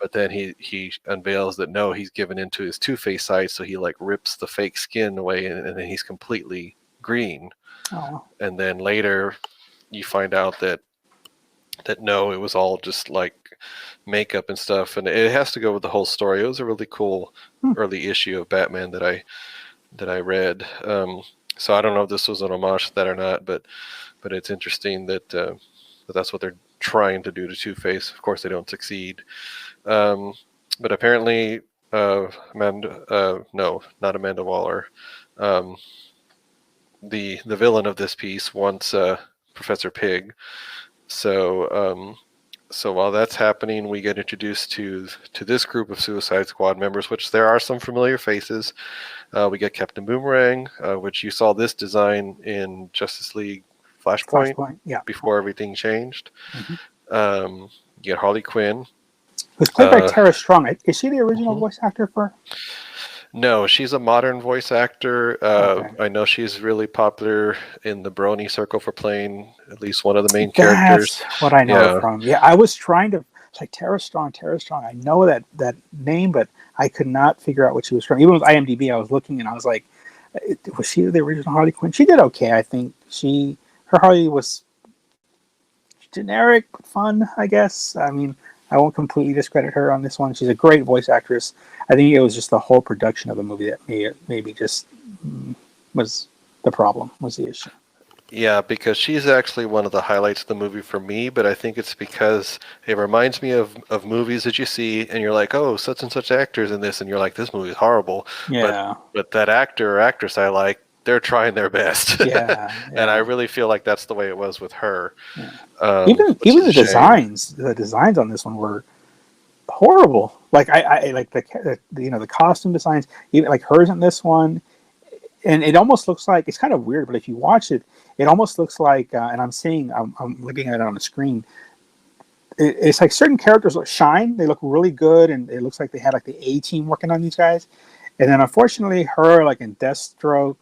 But then he unveils that no, he's given into his Two-Face side, so he like rips the fake skin away and then he's completely green. Oh. And then later you find out that no, it was all just like makeup and stuff, and it has to go with the whole story. It was a really cool early issue of Batman that I read. So I don't know if this was an homage to that or not, but it's interesting that that's what they're trying to do to Two-Face. Of course, they don't succeed. But apparently, not Amanda Waller. The villain of this piece wants Professor Pig. So while that's happening, we get introduced to this group of Suicide Squad members, which there are some familiar faces. We get Captain Boomerang, which you saw this design in Justice League Flashpoint, yeah, before everything changed. You get Harley Quinn. Who's played by Tara Strong. Is she the original voice actor for? No, she's a modern voice actor. Okay. I know she's really popular in the Brony circle for playing at least one of the main characters. That's what I know her from. Yeah, I was trying to like Tara Strong. I know that name, but I could not figure out what she was from. Even with IMDb, I was looking and I was like, was she the original Harley Quinn? She did okay, I think. Her Harley was generic, but fun, I guess. I mean, I won't completely discredit her on this one. She's a great voice actress. I think it was just the whole production of the movie that maybe just was the problem, was the issue. Yeah, because she's actually one of the highlights of the movie for me, but I think it's because it reminds me of movies that you see and you're like, oh, such and such actors in this, and you're like, this movie is horrible. Yeah. But that actor or actress I like, they're trying their best. Yeah. And I really feel like that's the way it was with her. Yeah. Even the designs on this one were horrible. Like I like the costume designs, even like hers in this one, and it almost looks like, it's kind of weird, but if you watch it, it almost looks like, and I'm looking at it on the screen. It's like certain characters shine; they look really good, and it looks like they had like the A team working on these guys. And then unfortunately, her like in Deathstroke,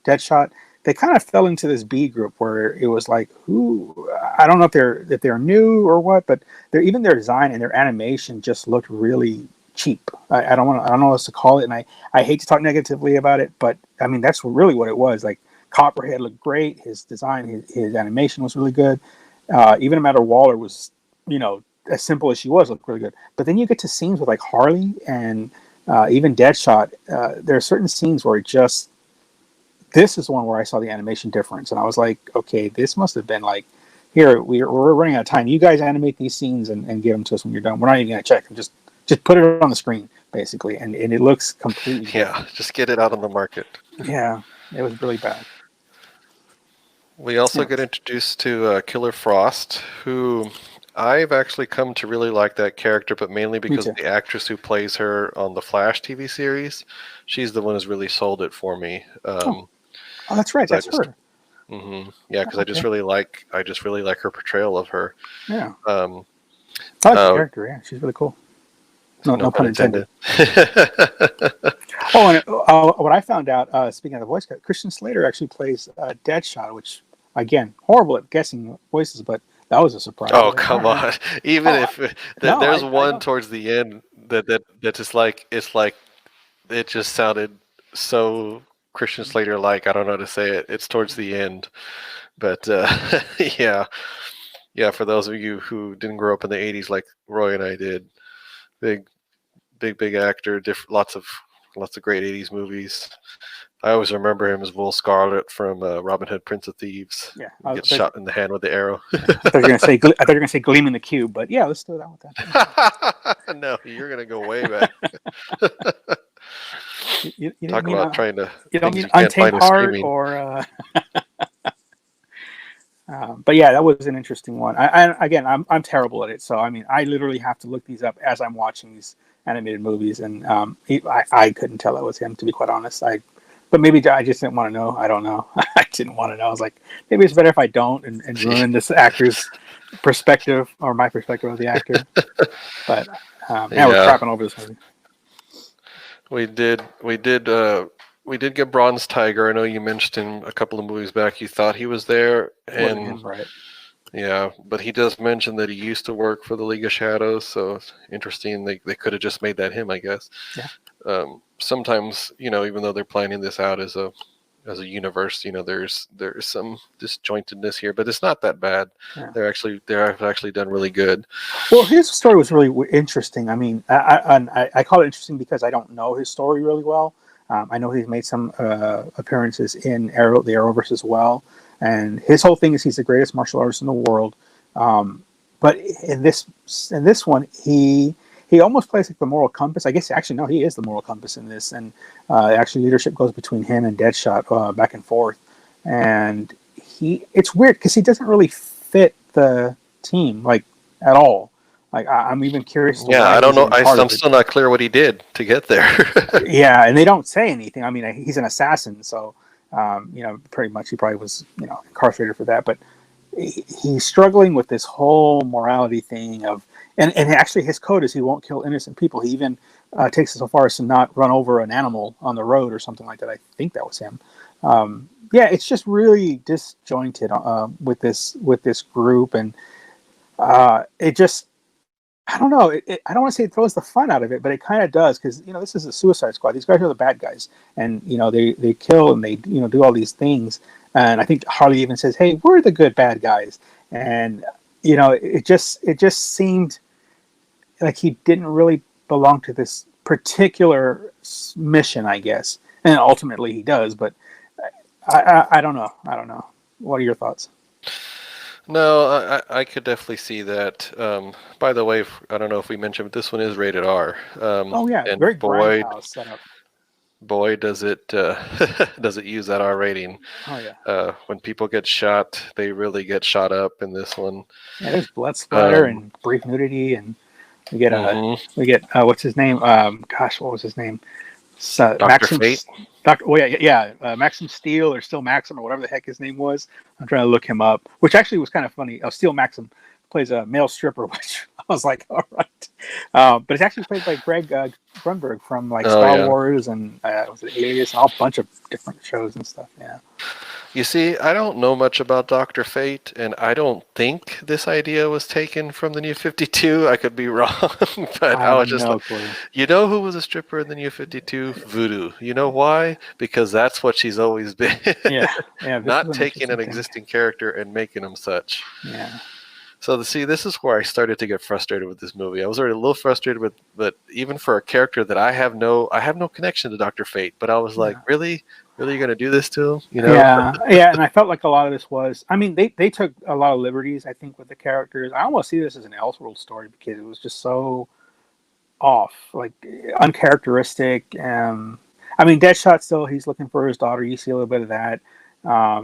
Deadshot, they kind of fell into this B group where it was like, who, I don't know if they're new or what, but even their design and their animation just looked really cheap. I don't know what else to call it, and I hate to talk negatively about it, but I mean that's really what it was. Like Copperhead looked great, his design, his animation was really good. Even Amanda Waller was, as simple as she was, looked really good. But then you get to scenes with like Harley and even Deadshot. There are certain scenes where this is one where I saw the animation difference, and I was like, okay, this must have been like, here, we're running out of time. You guys animate these scenes and give them to us when you're done. We're not even going to check them. Just put it on the screen, basically, and it looks completely different. Just get it out on the market. Yeah, it was really bad. We also get introduced to Killer Frost, who I've actually come to really like that character, but mainly because the actress who plays her on the Flash TV series, she's the one who's really sold it for me. Oh, that's right, that's her. Mm-hmm. Yeah, because I just really like her portrayal of her. Yeah. I like the character. Yeah, she's really cool. No pun intended. And what I found out, speaking of the voice, Christian Slater actually plays Deadshot, which again, horrible at guessing voices, but that was a surprise. Oh, come on! Even if there's one towards the end that just like, it's like, it just sounded so Christian Slater like. I don't know how to say it. It's towards the end, but yeah, yeah. For those of you who didn't grow up in the '80s like Roy and I did, big actor. Lots of great '80s movies. I always remember him as Will Scarlet from Robin Hood, Prince of Thieves. Yeah, He gets shot in the hand with the arrow. I thought you were gonna say Gleaming the Cube, but yeah, let's do that with that. No, you're gonna go way back. You Talk about trying to. You don't mean Untamed Heart or. But yeah, that was an interesting one. I'm terrible at it, so I mean, I literally have to look these up as I'm watching these animated movies, and I couldn't tell that was him, to be quite honest. But maybe I just didn't want to know. I don't know. I didn't want to know. I was like, maybe it's better if I don't and ruin this actor's perspective or my perspective of the actor. But now we're crapping over this movie. We did get Bronze Tiger. I know you mentioned him a couple of movies back. You thought he was there, and right. Yeah, but he does mention that he used to work for the League of Shadows, so it's interesting. They could have just made that him, I guess. Yeah. Sometimes, even though they're planning this out as a universe, there's some disjointedness here, but it's not that bad. Yeah. They've actually done really good. Well, his story was really interesting. I mean, I call it interesting because I don't know his story really well. I know he's made some appearances in the Arrowverse as well, and his whole thing is he's the greatest martial artist in the world. But in this one, he almost plays like the moral compass. I guess actually no, he is the moral compass in this, and actually leadership goes between him and Deadshot back and forth, and it's weird because he doesn't really fit the team like at all. Like I'm even curious. Yeah, I don't know. I'm still not clear what he did to get there. Yeah, and they don't say anything. I mean, he's an assassin, so pretty much he probably was incarcerated for that. But he's struggling with this whole morality thing of, and actually his code is he won't kill innocent people. He even takes it so far as to not run over an animal on the road or something like that. I think that was him. Yeah, it's just really disjointed with this group, and it just. I don't know. I don't want to say it throws the fun out of it, but it kind of does because this is a Suicide Squad. These guys are the bad guys, and they kill and they do all these things. And I think Harley even says, "Hey, we're the good bad guys." And it just seemed like he didn't really belong to this particular mission, I guess. And ultimately he does, but I don't know. I don't know. What are your thoughts? No, I could definitely see that. By the way, I don't know if we mentioned, but this one is rated R. Oh yeah, and very boy, does it use that R rating. Oh yeah. When people get shot, they really get shot up in this one. Yeah, there's blood splatter and brief nudity, and we get what's his name? What was his name? Dr. Fate. Maxim Steel or Steel Maxim or whatever the heck his name was. I'm trying to look him up, which actually was kind of funny. Steel Maxim plays a male stripper, which I was like, all right. But it's actually played by Greg Grunberg from Star Wars and was it Alias and a bunch of different shows and stuff. Yeah. You see, I don't know much about Dr. Fate, and I don't think this idea was taken from the New 52. I could be wrong, but I was just who was a stripper in the New 52? Voodoo. You know why? Because that's what she's always been. Yeah. Not taking an existing character and making him such. Yeah. So this is where I started to get frustrated with this movie. I was already a little frustrated but even for a character that I have no connection to Dr. Fate, but I was like, really? Really, you're going to do this to him? Yeah, and I felt like a lot of this was... I mean, they took a lot of liberties, I think, with the characters. I almost see this as an Elseworld story because it was just so off, uncharacteristic. I mean, Deadshot still, he's looking for his daughter. You see a little bit of that. I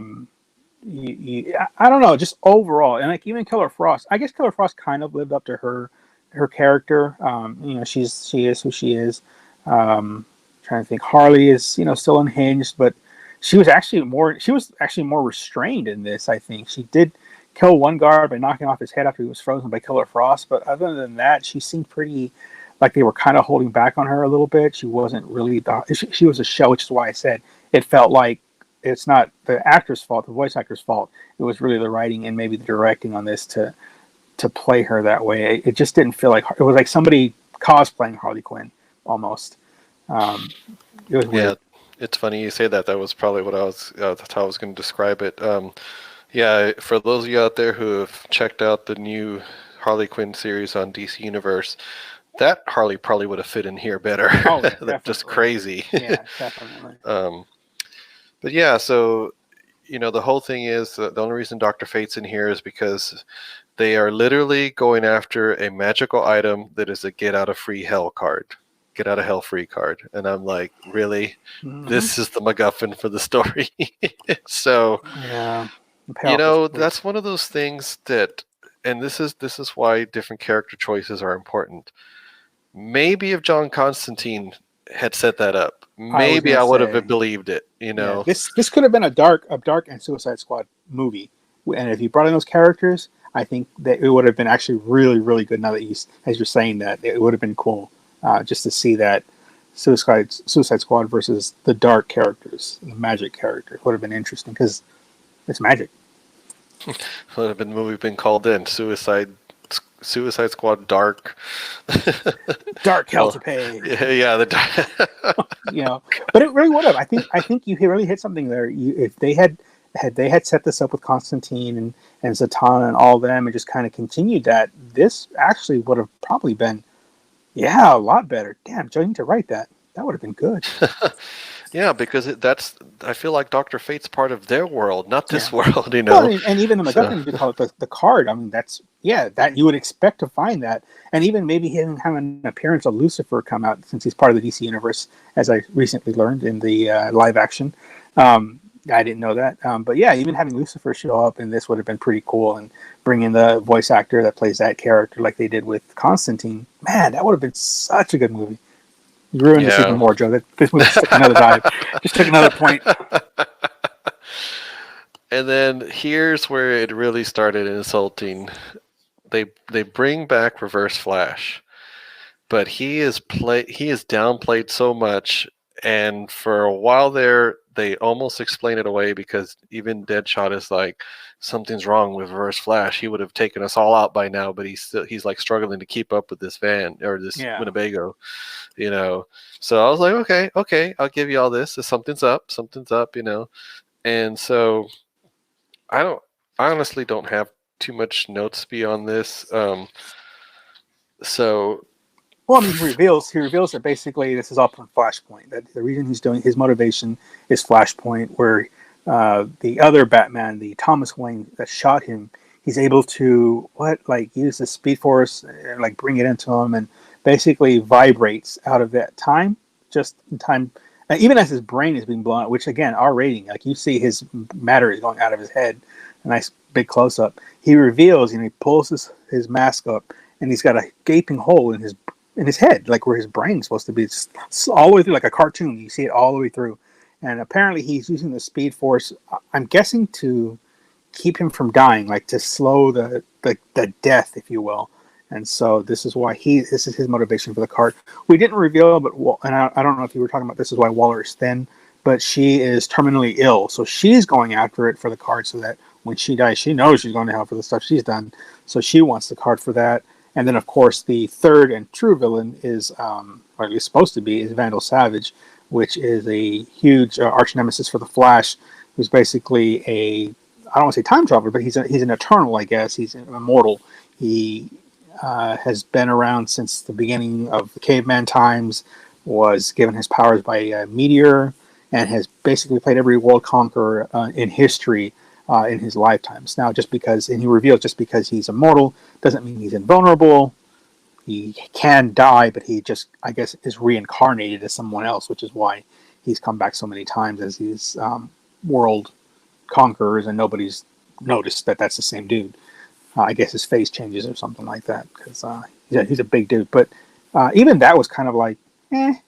don't know, just overall. And, even Killer Frost. I guess Killer Frost kind of lived up to her character. She is who she is. Trying to think. Harley is still unhinged, but she was actually more restrained in this. I think she did kill one guard by knocking off his head after he was frozen by Killer Frost, but other than that, she seemed pretty like they were kind of holding back on her a little bit. She wasn't really she was a show, which is why I said it felt like it's not the actor's fault, the voice actor's fault. It was really the writing and maybe the directing on this to play her that way. It just didn't feel like it was like somebody cosplaying Harley Quinn almost. It was weird. It's funny you say that. That was probably what that's how I was going to describe it. Yeah, for those of you out there who have checked out the new Harley Quinn series on DC Universe, that Harley probably would have fit in here better. Oh, They're definitely. just crazy. Yeah, definitely. But yeah, so the whole thing is the only reason Dr. Fate's in here is because they are literally going after a magical item that is a get out of free hell card. Get out of hell free card. And I'm like, really? Mm-hmm. This is the MacGuffin for the story. So yeah, that's one of those things that, and this is why different character choices are important. Maybe if John Constantine had set that up, maybe I would have believed it. Yeah, this could have been a dark and Suicide Squad movie, and if you brought in those characters, I think that it would have been actually really, really good. Now that as you're saying that, it would have been cool just to see that Suicide Squad versus the dark characters, the magic character. It would have been interesting because it's magic. Would have been movie been called in Suicide Squad Dark. Dark hell to pay. Yeah. But it really would have. I think you really hit something there. If they had set this up with Constantine and Zatanna and all them, and just kind of continued that, this actually would have probably been, a lot better. Damn, Joe, you need to write that. That would have been good. Yeah, because I feel like Dr. Fate's part of their world, not this world, Well, and even the MacGuffin, you call it the card. I mean, that you would expect to find that. And even maybe him having an appearance of Lucifer come out, since he's part of the DC universe, as I recently learned in the live action. I didn't know that. But yeah, even having Lucifer show up in this would have been pretty cool. And bring in the voice actor that plays that character like they did with Constantine. Man, that would have been such a good movie. You ruined this even more, Joe. This movie took another dive. Just took another point. And then here's where it really started insulting. They bring back Reverse Flash, but he is downplayed so much, and for a while there, they almost explain it away because even Deadshot is like, something's wrong with Reverse Flash. He would have taken us all out by now, but he's like struggling to keep up with this van or this Winnebago, So I was like, okay, I'll give you all this. Something's up, And so I honestly don't have too much notes beyond this. Well, I mean, he reveals that basically this is all from Flashpoint. That the reason he's doing his motivation is Flashpoint, where the other Batman, the Thomas Wayne that shot him, he's able to use the Speed Force, bring it into him, and basically vibrates out of that time, just in time. And even as his brain is being blown out, which again, R rating, you see his matter is going out of his head. A nice big close up. He reveals, he pulls his mask up, and he's got a gaping hole in his head, where his brain's supposed to be, just all the way through, like a cartoon. You see it all the way through. And apparently he's using the Speed Force, I'm guessing, to keep him from dying, to slow the death, if you will. And so this is why this is his motivation for the card. We didn't reveal, but and I don't know if you were talking about this is why Waller is thin, but she is terminally ill, so she's going after it for the card, so that when she dies, she knows she's going to hell for the stuff she's done. So she wants the card for that. And then, of course, the third and true villain is, or at least supposed to be, is Vandal Savage, which is a huge arch nemesis for the Flash, who's basically I don't want to say time traveler, but he's an eternal, I guess. He's an immortal. He has been around since the beginning of the caveman times, was given his powers by a meteor, and has basically played every world conqueror in history in his lifetimes. Now, and he reveals just because he's immortal doesn't mean he's invulnerable. He can die, but he just, I guess, is reincarnated as someone else, which is why he's come back so many times as these world conquerors, and nobody's noticed that that's the same dude. I guess his face changes or something like that, because he's a big dude. But even that was kind of like, I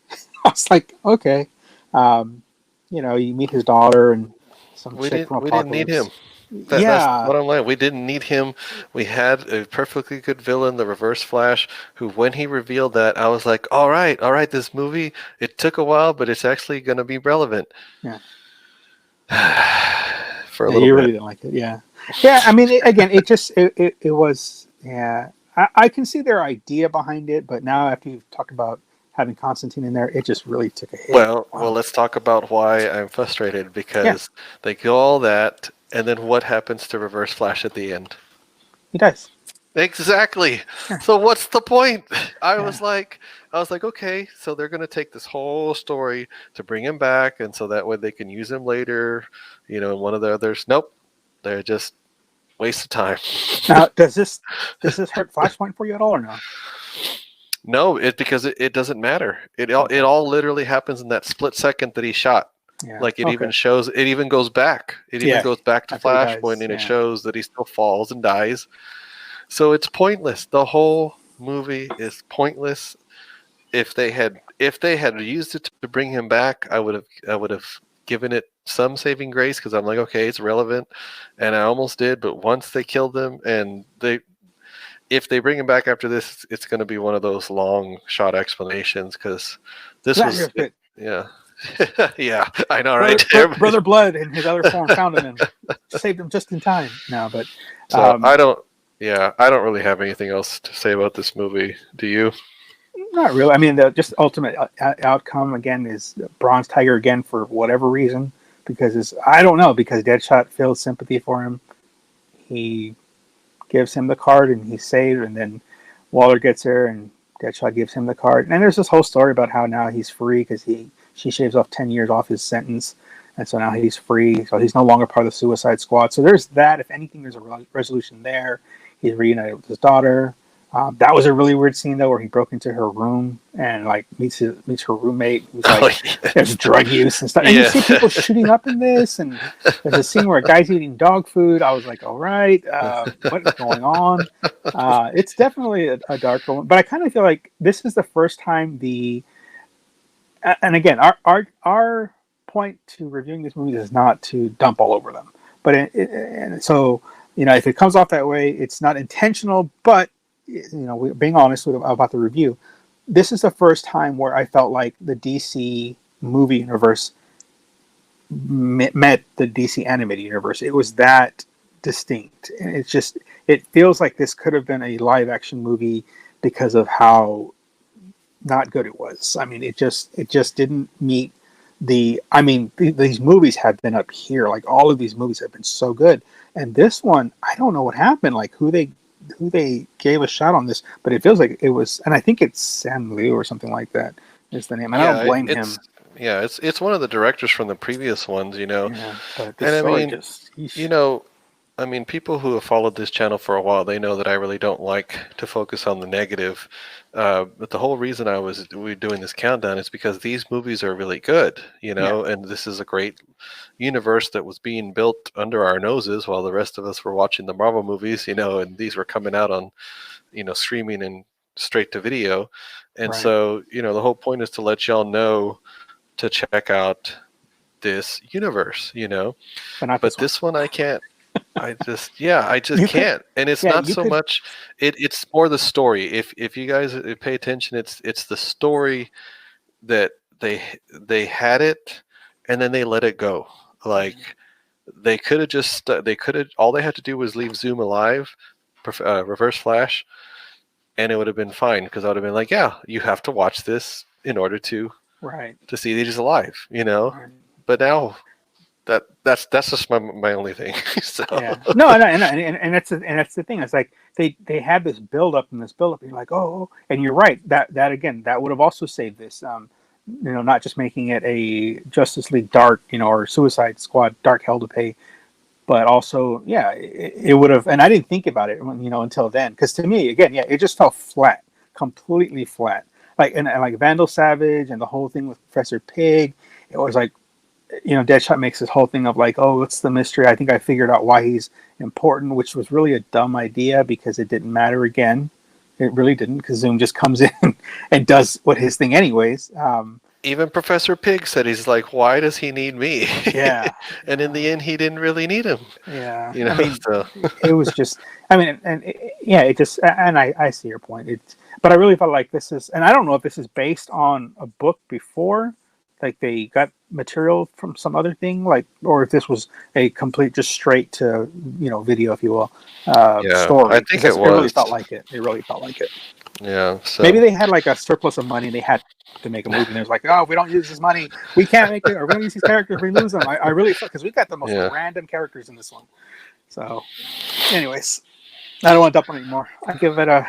was like, okay. You meet his daughter and some chick from Apokolips. We didn't need him. That's what I'm like. We didn't need him. We had a perfectly good villain, the Reverse Flash, who, when he revealed that, I was like, all right, this movie, it took a while, but it's actually going to be relevant. Yeah. For a little bit. You really didn't like it, yeah. Yeah, I mean, it was, yeah. I can see their idea behind it, but now after you've talked about having Constantine in there, it just really took a hit. Well, let's talk about why I'm frustrated, because they do all that, and then what happens to Reverse Flash at the end? He dies. Exactly. Yeah. So what's the point? I was like, okay, so they're going to take this whole story to bring him back, and so that way they can use him later, in one of the others. Nope, they're just waste of time. Now, does this hurt Flashpoint for you at all, or no? No, because it doesn't matter. It all literally happens in that split second that he shot. Yeah. Like it even shows. It even goes back. It even goes back to Flashpoint, and it shows that he still falls and dies. So it's pointless. The whole movie is pointless. If they had used it to bring him back, I would have given it some saving grace, because I'm like, okay, it's relevant, and I almost did. But once they killed him, and if they bring him back after this, it's going to be one of those long shot explanations, because this was yeah. Yeah, I know, right? Brother Blood in his other form found him and saved him just in time. No, but so I don't really have anything else to say about this movie. Do you? Not really. I mean, the just ultimate outcome again is Bronze Tiger again for whatever reason, because I don't know, because Deadshot feels sympathy for him. He gives him the card and he's saved, and then Waller gets there and Deadshot gives him the card. And there's this whole story about how now he's free because she shaves off 10 years off his sentence, and so now he's free, so he's no longer part of the Suicide Squad. So there's that. If anything, there's a resolution there. He's reunited with his daughter. That was a really weird scene though, where he broke into her room and like meets her roommate, who's like, there's drug use and stuff. And you see people shooting up in this, and there's a scene where a guy's eating dog food. I was like, all right, what is going on? It's definitely a dark one, but I kind of feel like this is the first time and again, our point to reviewing this movie is not to dump all over them, but and so if it comes off that way, it's not intentional, but we're being honest about the review. This is the first time where I felt like the DC movie universe met the DC animated universe. It was that distinct. And it feels like this could have been a live action movie because of how not good it was. I mean, it just didn't meet these movies have been up here. Like all of these movies have been so good. And this one, I don't know what happened, like who they gave a shot on this, but it feels like it was, and I think it's Sam Liu or something like that is the name. And I don't blame him. Yeah, it's one of the directors from the previous ones, Yeah, but I mean, people who have followed this channel for a while, they know that I really don't like to focus on the negative. But the whole reason we're doing this countdown is because these movies are really good, and this is a great universe that was being built under our noses while the rest of us were watching the Marvel movies, and these were coming out on, streaming and straight to video. And so, the whole point is to let y'all know to check out this universe, but this one I can't. I just can't. And it's not so much. It's more the story. If you guys pay attention, it's the story that they had it, and then they let it go. Like they could have all they had to do was leave Zoom alive, Reverse Flash, and it would have been fine, because I would have been like, yeah, you have to watch this in order to see that he's alive, But now. That's just my only thing. So. Yeah. No, and that's the thing. It's like they had this build up, and you're like, oh, and you're right. That again, that would have also saved this. Not just making it a Justice League Dark, or Suicide Squad Dark Hell to Pay, but also, it would have. And I didn't think about it, until then, because to me, again, it just felt flat, completely flat. Like like Vandal Savage and the whole thing with Professor Pig, it was like. Deadshot makes this whole thing of like, oh, what's the mystery? I think I figured out why he's important, which was really a dumb idea because it didn't matter again. It really didn't, because Zoom just comes in and does what his thing anyways. Even Professor Pig said, he's like, why does he need me? Yeah. And in the end, he didn't really need him. Yeah. So. It was just, it just, and I see your point. But I really felt like this is, and I don't know if this is based on a book before, like they got material from some other thing, or if this was a complete, just straight to video, if you will, story. I think it was. It really felt like it. Yeah. So maybe they had like a surplus of money and they had to make a movie. And there's like, oh, if we don't use this money, we can't make it, or we don't use these characters, we lose them. I really felt because we got the most random characters in this one. So, anyways, I don't want to dump on it anymore. I give it a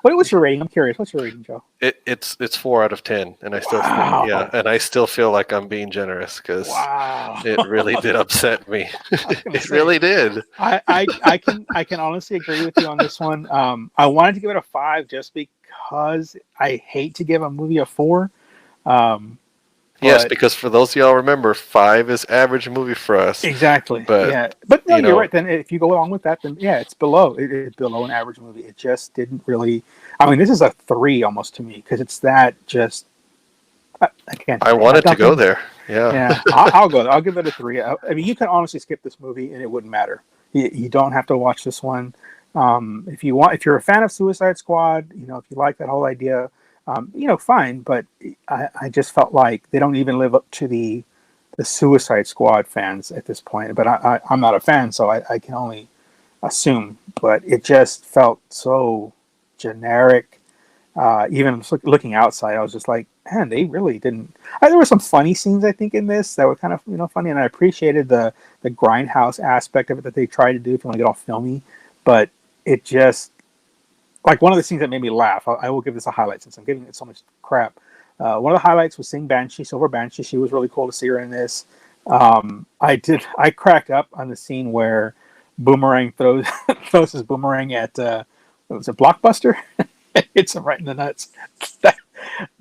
What's your rating? I'm curious. What's your rating, Joe? It's 4 out of 10, and I still and I still feel like I'm being generous because it really did upset me. It really did. I can honestly agree with you on this one. I wanted to give it a 5 just because I hate to give a movie a 4. Yes, because for those of y'all remember, 5 is average movie for us. Exactly. But no, you're right. Then if you go along with that, then it's below. It's below an average movie. It just didn't really. I mean, this is a 3 almost to me because it's that just. I can't. I wanted to go there. Yeah. Yeah. I'll go there. I'll give it a 3. I mean, you can honestly skip this movie and it wouldn't matter. You don't have to watch this one. If you're a fan of Suicide Squad, if you like that whole idea. Fine, but I just felt like they don't even live up to the Suicide Squad fans at this point. But I'm not a fan, so I can only assume. But it just felt so generic. Even looking outside, I was just like, man, they really didn't. There were some funny scenes, I think, in this that were kind of funny, and I appreciated the grindhouse aspect of it that they tried to do if you want to get all filmy. But it just. Like one of the scenes that made me laugh, I will give this a highlight since I'm giving it so much crap. One of the highlights was seeing Banshee, Silver Banshee. She was really cool to see her in this. I cracked up on the scene where Boomerang throws his boomerang at was it Blockbuster? Hits him right in the nuts.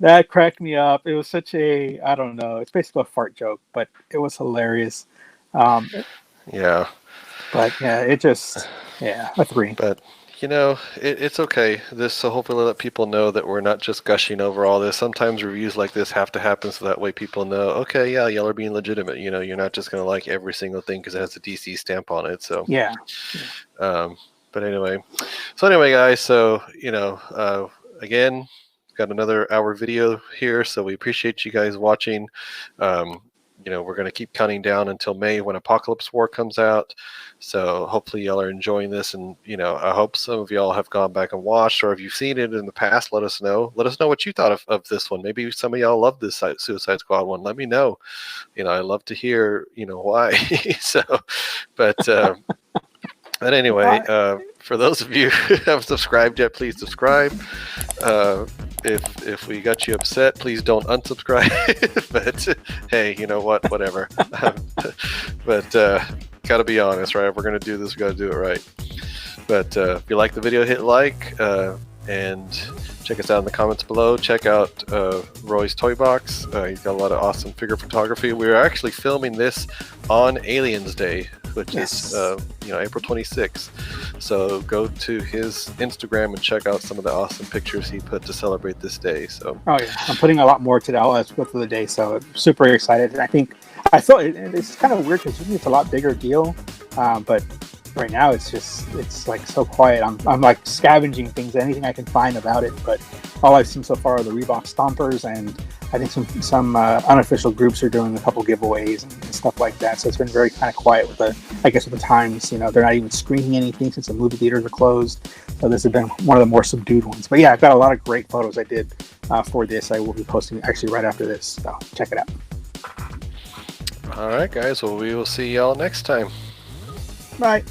That cracked me up. It was such a I don't know. It's basically a fart joke, but it was hilarious. Yeah. But it just a 3. But. It's okay. So hopefully let people know that we're not just gushing over all this. Sometimes reviews like this have to happen so that way people know, okay, yeah, y'all are being legitimate. You're not just going to like every single thing because it has a DC stamp on it. So yeah. But anyway, guys. So again, got another hour video here. So we appreciate you guys watching. We're going to keep counting down until May when Apokolips War comes out. So hopefully y'all are enjoying this. And, I hope some of y'all have gone back and watched, or if you've seen it in the past, let us know. Let us know what you thought of this one. Maybe some of y'all love this Suicide Squad one. Let me know. I love to hear, why. But anyway, for those of you who haven't subscribed yet, please subscribe. If we got you upset, please don't unsubscribe. But hey, you know what? Whatever. But gotta be honest, right? If we're gonna do this, we gotta do it right. But if you like the video, hit like and check us out in the comments below. Check out Roy's Toy Box. He's got a lot of awesome figure photography. We're actually filming this on Aliens Day, which is April 26th. So go to his Instagram and check out some of the awesome pictures he put to celebrate this day. So I'm putting a lot more to that as we go through the day. So I'm super excited. And I thought it's kind of weird because usually it's a lot bigger deal, but right now it's like so quiet. I'm like scavenging things, anything I can find about it. But all I've seen so far are the Reebok Stompers, and I think some unofficial groups are doing a couple giveaways and stuff like that. So it's been very kind of quiet with the times. They're not even screening anything since the movie theaters are closed. So this has been one of the more subdued ones. But yeah, I've got a lot of great photos I did for this. I will be posting actually right after this. So check it out. All right, guys. Well, we will see y'all next time. Bye.